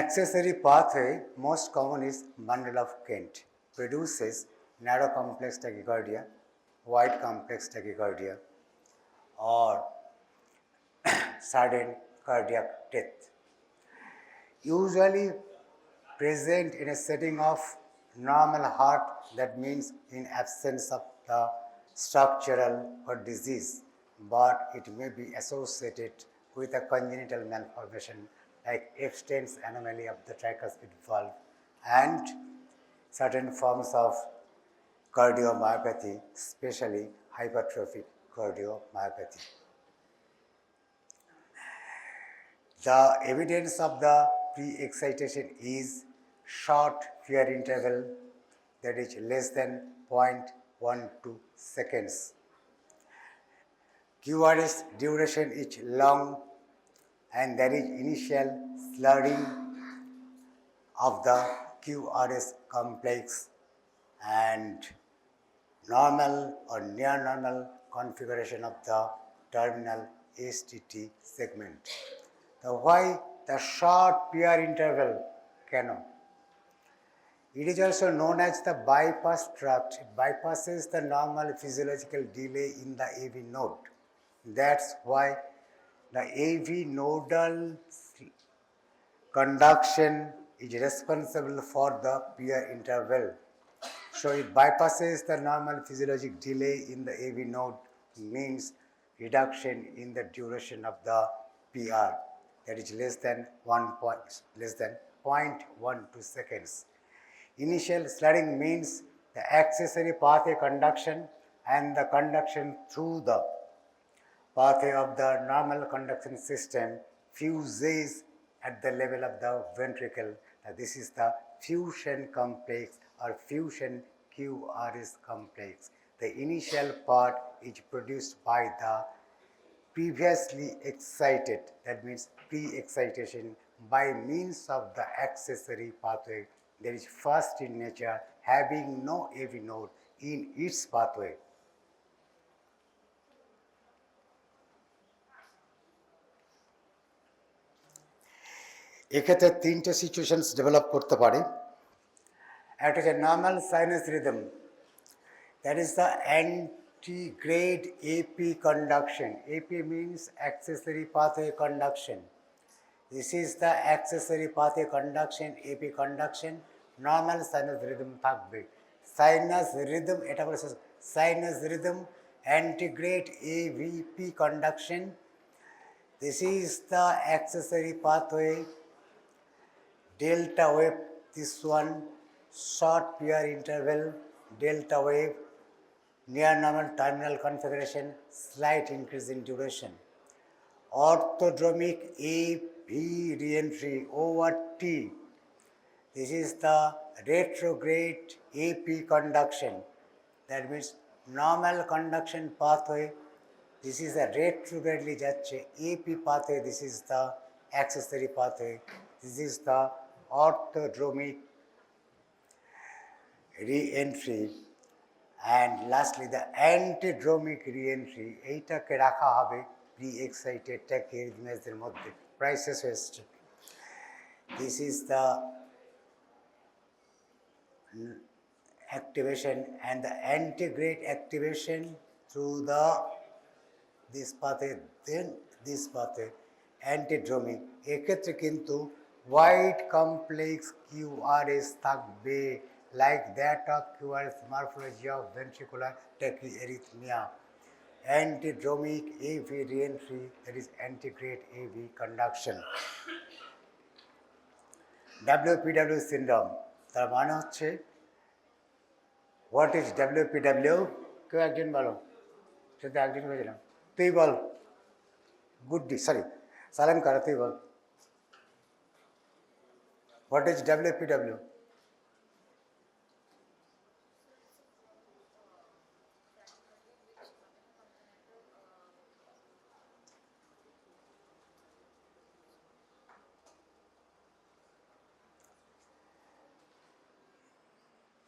Accessory pathway, most common is bundle of Kent, produces narrow complex tachycardia, wide complex tachycardia, or sudden cardiac death. Usually present in a setting of normal heart, that means in absence of the structural or disease, but it may be associated with a congenital malformation like Epstein's anomaly of the tricuspid valve and certain forms of cardiomyopathy, especially hypertrophic cardiomyopathy. The evidence of the pre-excitation is short fear interval, that is less than 0.12 seconds. QRS duration is long and there is initial slurring of the QRS complex and normal or near normal configuration of the terminal STT segment. So why the short PR interval cannot? It is also known as the bypass tract. It bypasses the normal physiological delay in the AV node. That's why the AV nodal conduction is responsible for the PR interval. So it bypasses the normal physiologic delay in the AV node, means reduction in the duration of the PR, that is less than 0.12 seconds. Initial slurring means the accessory pathway conduction and the conduction through the pathway of the normal conduction system fuses at the level of the ventricle. This is the fusion complex or fusion QRS complex. The initial part is produced by the previously excited, that means pre-excitation, by means of the accessory pathway that is first in nature, having no AV node in its pathway. এক্ষেত্রে তিনটে situations develop করতে পারে। একটা হচ্ছে normal sinus rhythm, that is the antegrade AP conduction. AP means accessory pathway conduction. This is the accessory pathway conduction, AP conduction. Normal sinus rhythm থাকবে। Sinus rhythm, এটা বলে sinus rhythm, antegrade AVP conduction. This is the accessory pathway. Delta wave, this one, short PR interval, delta wave, near normal terminal configuration, slight increase in duration. Orthodromic AV reentry over T. This is the retrograde AP conduction. That means normal conduction pathway. This is a retrogradely যাচ্ছে AP pathway. This is the accessory pathway. This is the orthodromic re-entry. And lastly, the antidromic re-entry. এইটাকে রাখা হবে pre-excited tachyarrhythmias এর মধ্যে prices হয়েছে। This is the activation and the antegrade activation through the this pathway, then this pathway, antidromic. এক্ষেত্রে কিন্তু white complex QRS থাকবে like that of QRS morphology of ventricular tachyarrhythmia. Antidromic AV reentry, that is antegrade AV conduction. WPW syndrome, তার মানে হচ্ছে what is WPW? কেউ একজন বলো, সেটা একজন বলেছিলাম, তুই বল, গুড্ডি সরি সালাম কারা, তুই বল, what is WPW?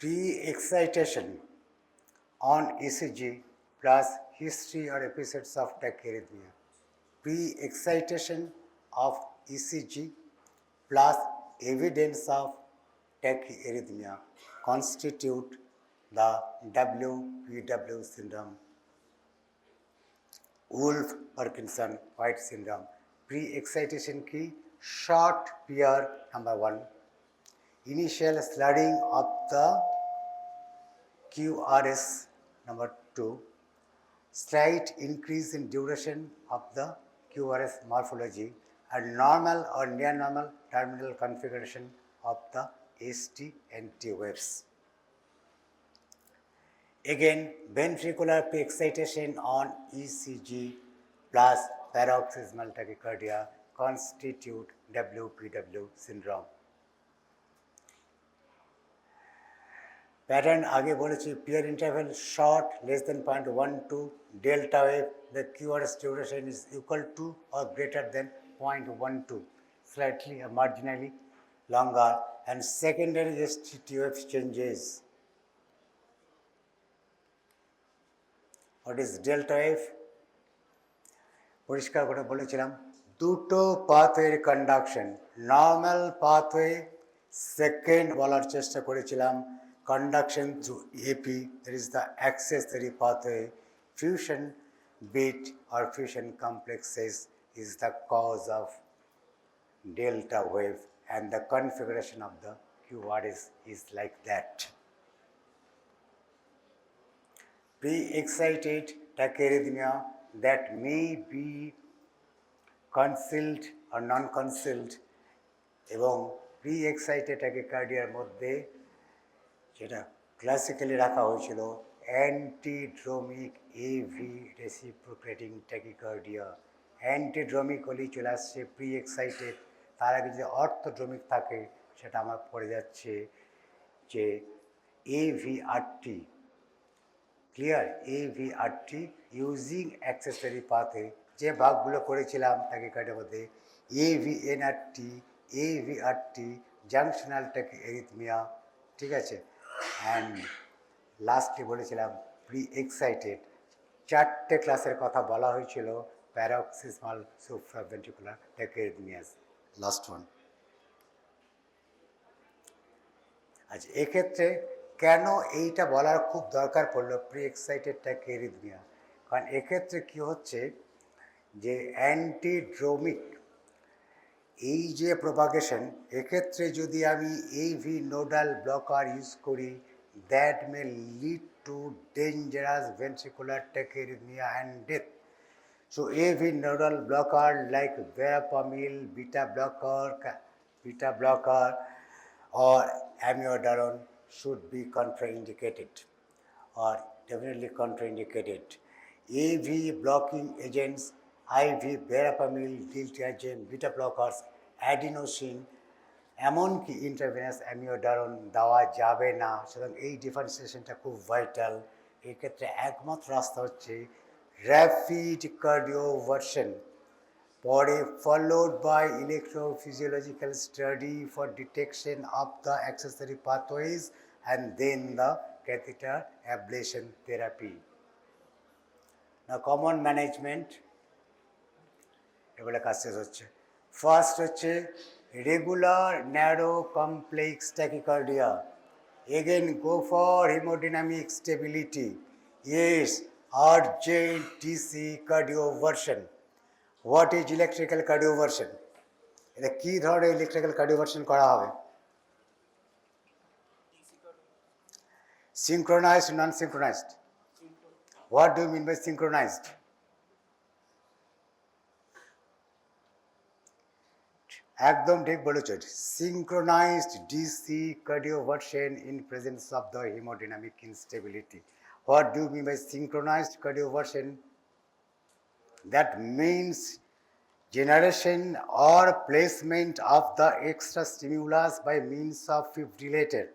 Pre-excitation on ECG plus history or episodes of tachyarrhythmia. Pre-excitation of ECG plus evidence of tachyarrhythmia constitute the WPW syndrome. Wolff-Parkinson-White syndrome. Pre-excitation key, short pair number 1. Initial sliding of the QRS number 2, slight increase in duration of the QRS morphology, and normal or near normal terminal configuration of the ST and T waves. Again, ventricular pre-excitation on ECG plus paroxysmal tachycardia constitute WPW syndrome. Pattern आगे बोलेছি peer interval short less than 0.12 delta wave, the QRS duration is equal to or greater than 0.12, slightly or marginally longer, and secondary ST wave changes. What is delta wave? পরিষ্কার করে বলেছিলাম দুটো পাথওয়ের conduction, normal pathway second বলার চেষ্টা করেছিলাম, conduction through AP, that is the accessory pathway, fusion bit or fusion complexes is the cause of delta wave, and the configuration of the QRS is like that. Pre-excited tachyarrhythmia that may be concealed or non-concealed, এবং pre-excited tachycardiaর মধ্যে যেটা classically রাখা হয়েছিল অ্যান্টিড্রোমিক AV reciprocating tachycardia. অ্যান্টিড্রোমিক হলেই চলে আসছে pre excited, তার আগে যদি অর্থোড্রোমিক থাকে সেটা আমার পড়ে যাচ্ছে যে এভিআরটি, ক্লিয়ার, এভিআরটি ইউজিং অ্যাক্সেসরি পাথে যে ভাগগুলো করেছিলাম ট্যাকিকার্ডিয়ার মধ্যে এভিএনআরটি, এভিআরটি, জাংশনাল ট্যাকিয়ারিথমিয়া, ঠিক আছে। অ্যান্ড লাস্টে বলেছিলাম প্রি এক্সাইটেড, চারটে ক্লাসের কথা বলা হয়েছিল, প্যারক্সিসমাল সুপ্রাভেন্ট্রিকুলার ট্যাকিয়ারিথমিয়াস, লাস্ট ওয়ান। আচ্ছা, এক্ষেত্রে কেন এইটা বলার খুব দরকার পড়লো প্রি এক্সাইটেড ট্যাকিয়ারিথমিয়া, কারণ এক্ষেত্রে কী হচ্ছে যে অ্যান্টিড্রোমিক এই যে প্রপাগেশন, এক্ষেত্রে যদি আমি এভি নোডাল ব্লকার ইউজ করি, that may lead to dangerous ventricular tachyarrhythmia and death. So AV nodal blocker like verapamil, beta blocker or amiodarone should be contraindicated or definitely contraindicated. AV blocking agents, IV verapamil, diltiazem, beta blockers, adenosine, এমনকি intravenous অ্যামিওডারন দেওয়া যাবে না। সুতরাং এই ডিফারেন্সিয়েশনটা খুব vital. এক্ষেত্রে একমাত্র রাস্তা হচ্ছে র্যাপিড কার্ডিওভার্সন, পরে followed by electrophysiological study for detection of the accessory pathways and then the catheter ablation therapy. না কমন ম্যানেজমেন্ট, এগুলো কাজ শেষ হচ্ছে। ফার্স্ট হচ্ছে regular narrow complex tachycardia, again go for hemodynamic stability, yes urgent DC cardioversion. What is electrical cardioversion? এটা কি ধরনের electrical cardioversion করা হবে? Synchronized, non-synchronized. What do you mean by synchronized? একদম ঠিক বলেছ। Synchronized DC cardioversion in presence of the hemodynamic instability. What do you mean by synchronized cardioversion? That means generation or placement of the extra stimulus by means of fibrillator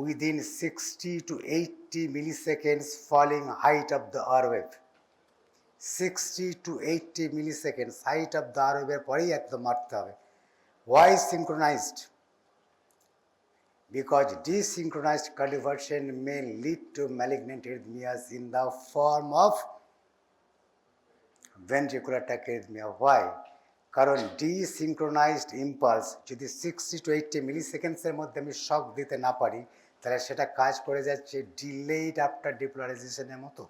within 60 to 80 milliseconds falling height of the R wave. 60 to 80 milliseconds height of the R wave পরেই একদম মারতে হবে। Why synchronized? Because desynchronized cardioversion may lead to malignant arrhythmias in the form of ventricular tachyarrhythmia. Why? কারণ desynchronized impulse যদি 60 to 80 milliseconds মধ্যে আমি শক দিতে না পারি, তাহলে সেটা কাজ করে যাচ্ছে ডিলেড আফটার ডিপোলারাইজেশনের মতো।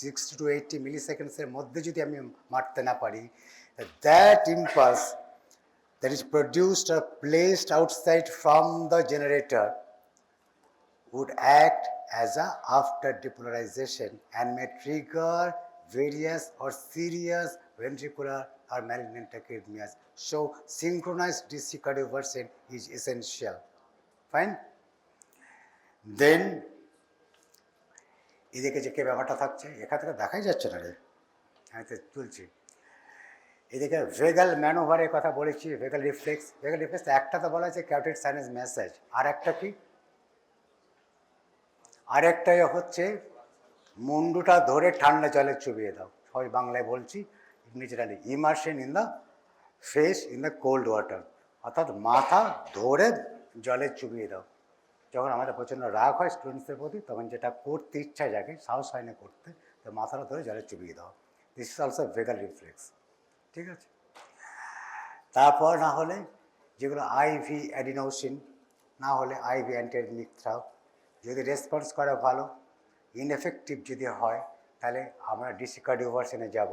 60 to 80 milliseconds মধ্যে যদি আমি মারতে না পারি, that impulse that is produced or placed outside from the generator would act as a after depolarization and may trigger various or serious ventricular or malignant tachyarrhythmias. So synchronized DC cardioversion is essential. Fine? Then এদিকে যে কে ব্যাপারটা থাকছে, এখান থেকে দেখাই যাচ্ছে না রে, আমি তো তুলছি। এদিকে ভেগাল ম্যানোভারের কথা বলেছি, ভেগাল রিফ্লেক্স। ভেগাল রিফ্লেক্স একটা তো বলা হচ্ছে ক্যারোটিড সাইনাস ম্যাসাজ, আর একটা কি, আরেকটাই হচ্ছে মুন্ডুটা ধরে ঠান্ডা জলে চুবিয়ে দাও। সবাই বাংলায় বলছি, naturally immersion in the face in the cold water, অর্থাৎ মাথা ধরে জলে চুবিয়ে দাও। যখন আমাদের প্রচণ্ড রাগ হয় স্টুডেন্টসদের প্রতি, তখন যেটা করতে ইচ্ছা জাগে, সাহস হয় না করতে, তো মাথাটা ধরে জলে চুবিয়ে দাও। This is also vagal reflex. ঠিক আছে? তারপর না হলে যেগুলো আইভি অ্যাডিনোসিন, না হলে আইভি অ্যান্টিঅ্যারিথমিক থ্রাও, যদি রেসপন্স করে ভালো, ইনএফেক্টিভ যদি হয়, তাহলে আমরা ডিসি কার্ডিওভার্সনে যাব।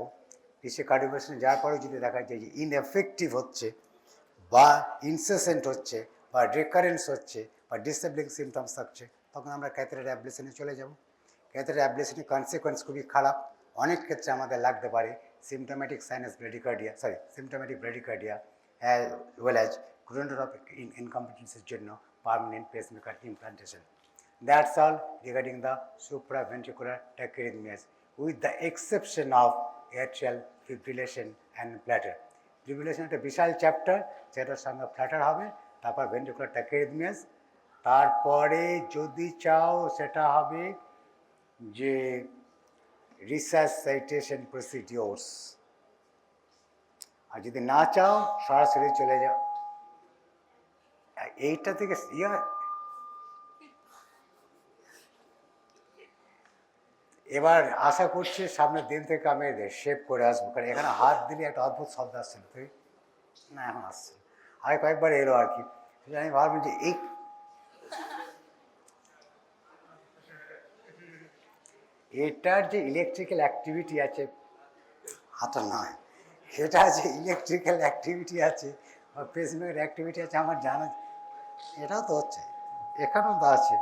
ডিসি কার্ডিওভার্সনে যাওয়ার পরেও যদি দেখা যায় যে ইনএফেক্টিভ হচ্ছে বা ইনসেসেন্ট হচ্ছে বা রিকারেন্স হচ্ছে বা ডিসেবলিং সিমটমস থাকছে, তখন আমরা ক্যাথেটার অ্যাবলেশনে চলে যাব। ক্যাথেটার অ্যাবলেশনের কনসিকোয়েন্স খুবই খারাপ। অনেক ক্ষেত্রে আমাদের লাগতে পারে symptomatic sinus bradycardia, symptomatic bradycardia as well as ক্রোনোর অফ ইনকম্পিটেন্সের জন্য permanent pacemaker implantation. That's all regarding the supraventricular tachyarrhythmias, with the exception of atrial fibrillation and flutter. Fibrillation একটা বিশাল চ্যাপ্টার, সেটার সঙ্গে ফ্ল্যাটার হবে, তারপর ভেন্ট্রিকুলার ট্যাকিয়ারথমিয়াস, তারপরে যদি চাও সেটা হবে যে রিসাসিটেশন প্রসিডিওরস, আর যদি না চাও সরাসরি চলে যাও এইটা থেকে। এবার আশা করছি সামনের দিন থেকে আমি শেপ করে আসবো, কারণ এখানে হাত দিলে একটা অদ্ভুত শব্দ আসছিল, তুই না এখন আসছে, আগে কয়েকবার এলো আর কি। আমি ভাবলাম যে এই এটার যে ইলেকট্রিক্যাল অ্যাক্টিভিটি আছে, হাতটা নয়, এটা যে ইলেকট্রিক্যাল অ্যাক্টিভিটি আছে বা পেসমেকার অ্যাক্টিভিটি আছে আমার জানা, এটাও তো হচ্ছে, এখানেও তো আছে।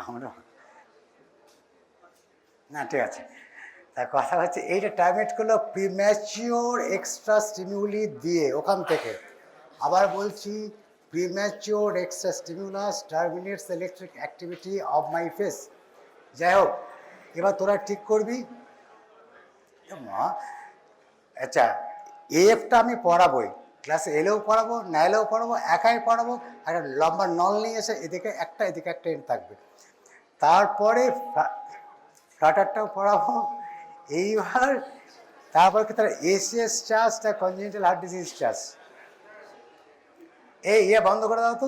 আমরা না ঠিক আছে, তার কথা হচ্ছে এইটা টার্গেট করলো প্রিম্যাচিওর এক্সট্রা স্টিমিউলি দিয়ে ওখান থেকে। আবার বলছি, premature extra stimulus terminates electric activity of my face. যাই হোক, এবার তোরা ঠিক করবি। আচ্ছা, এফটা আমি পড়াবোই, ক্লাসে এলেও পড়াবো, না এলেও পড়াবো, একাই পড়াবো, একটা লম্বা নল নিয়ে এসে এদিকে একটা এন্ড থাকবে। তারপরে ফ্লাটারটাও পড়াবো। এইবার তারপর কি তারা এসিএস চার্জটা কনজেনিটাল হার্ট ডিজিজ চার্জ, এই বন্ধ করে দাও তো।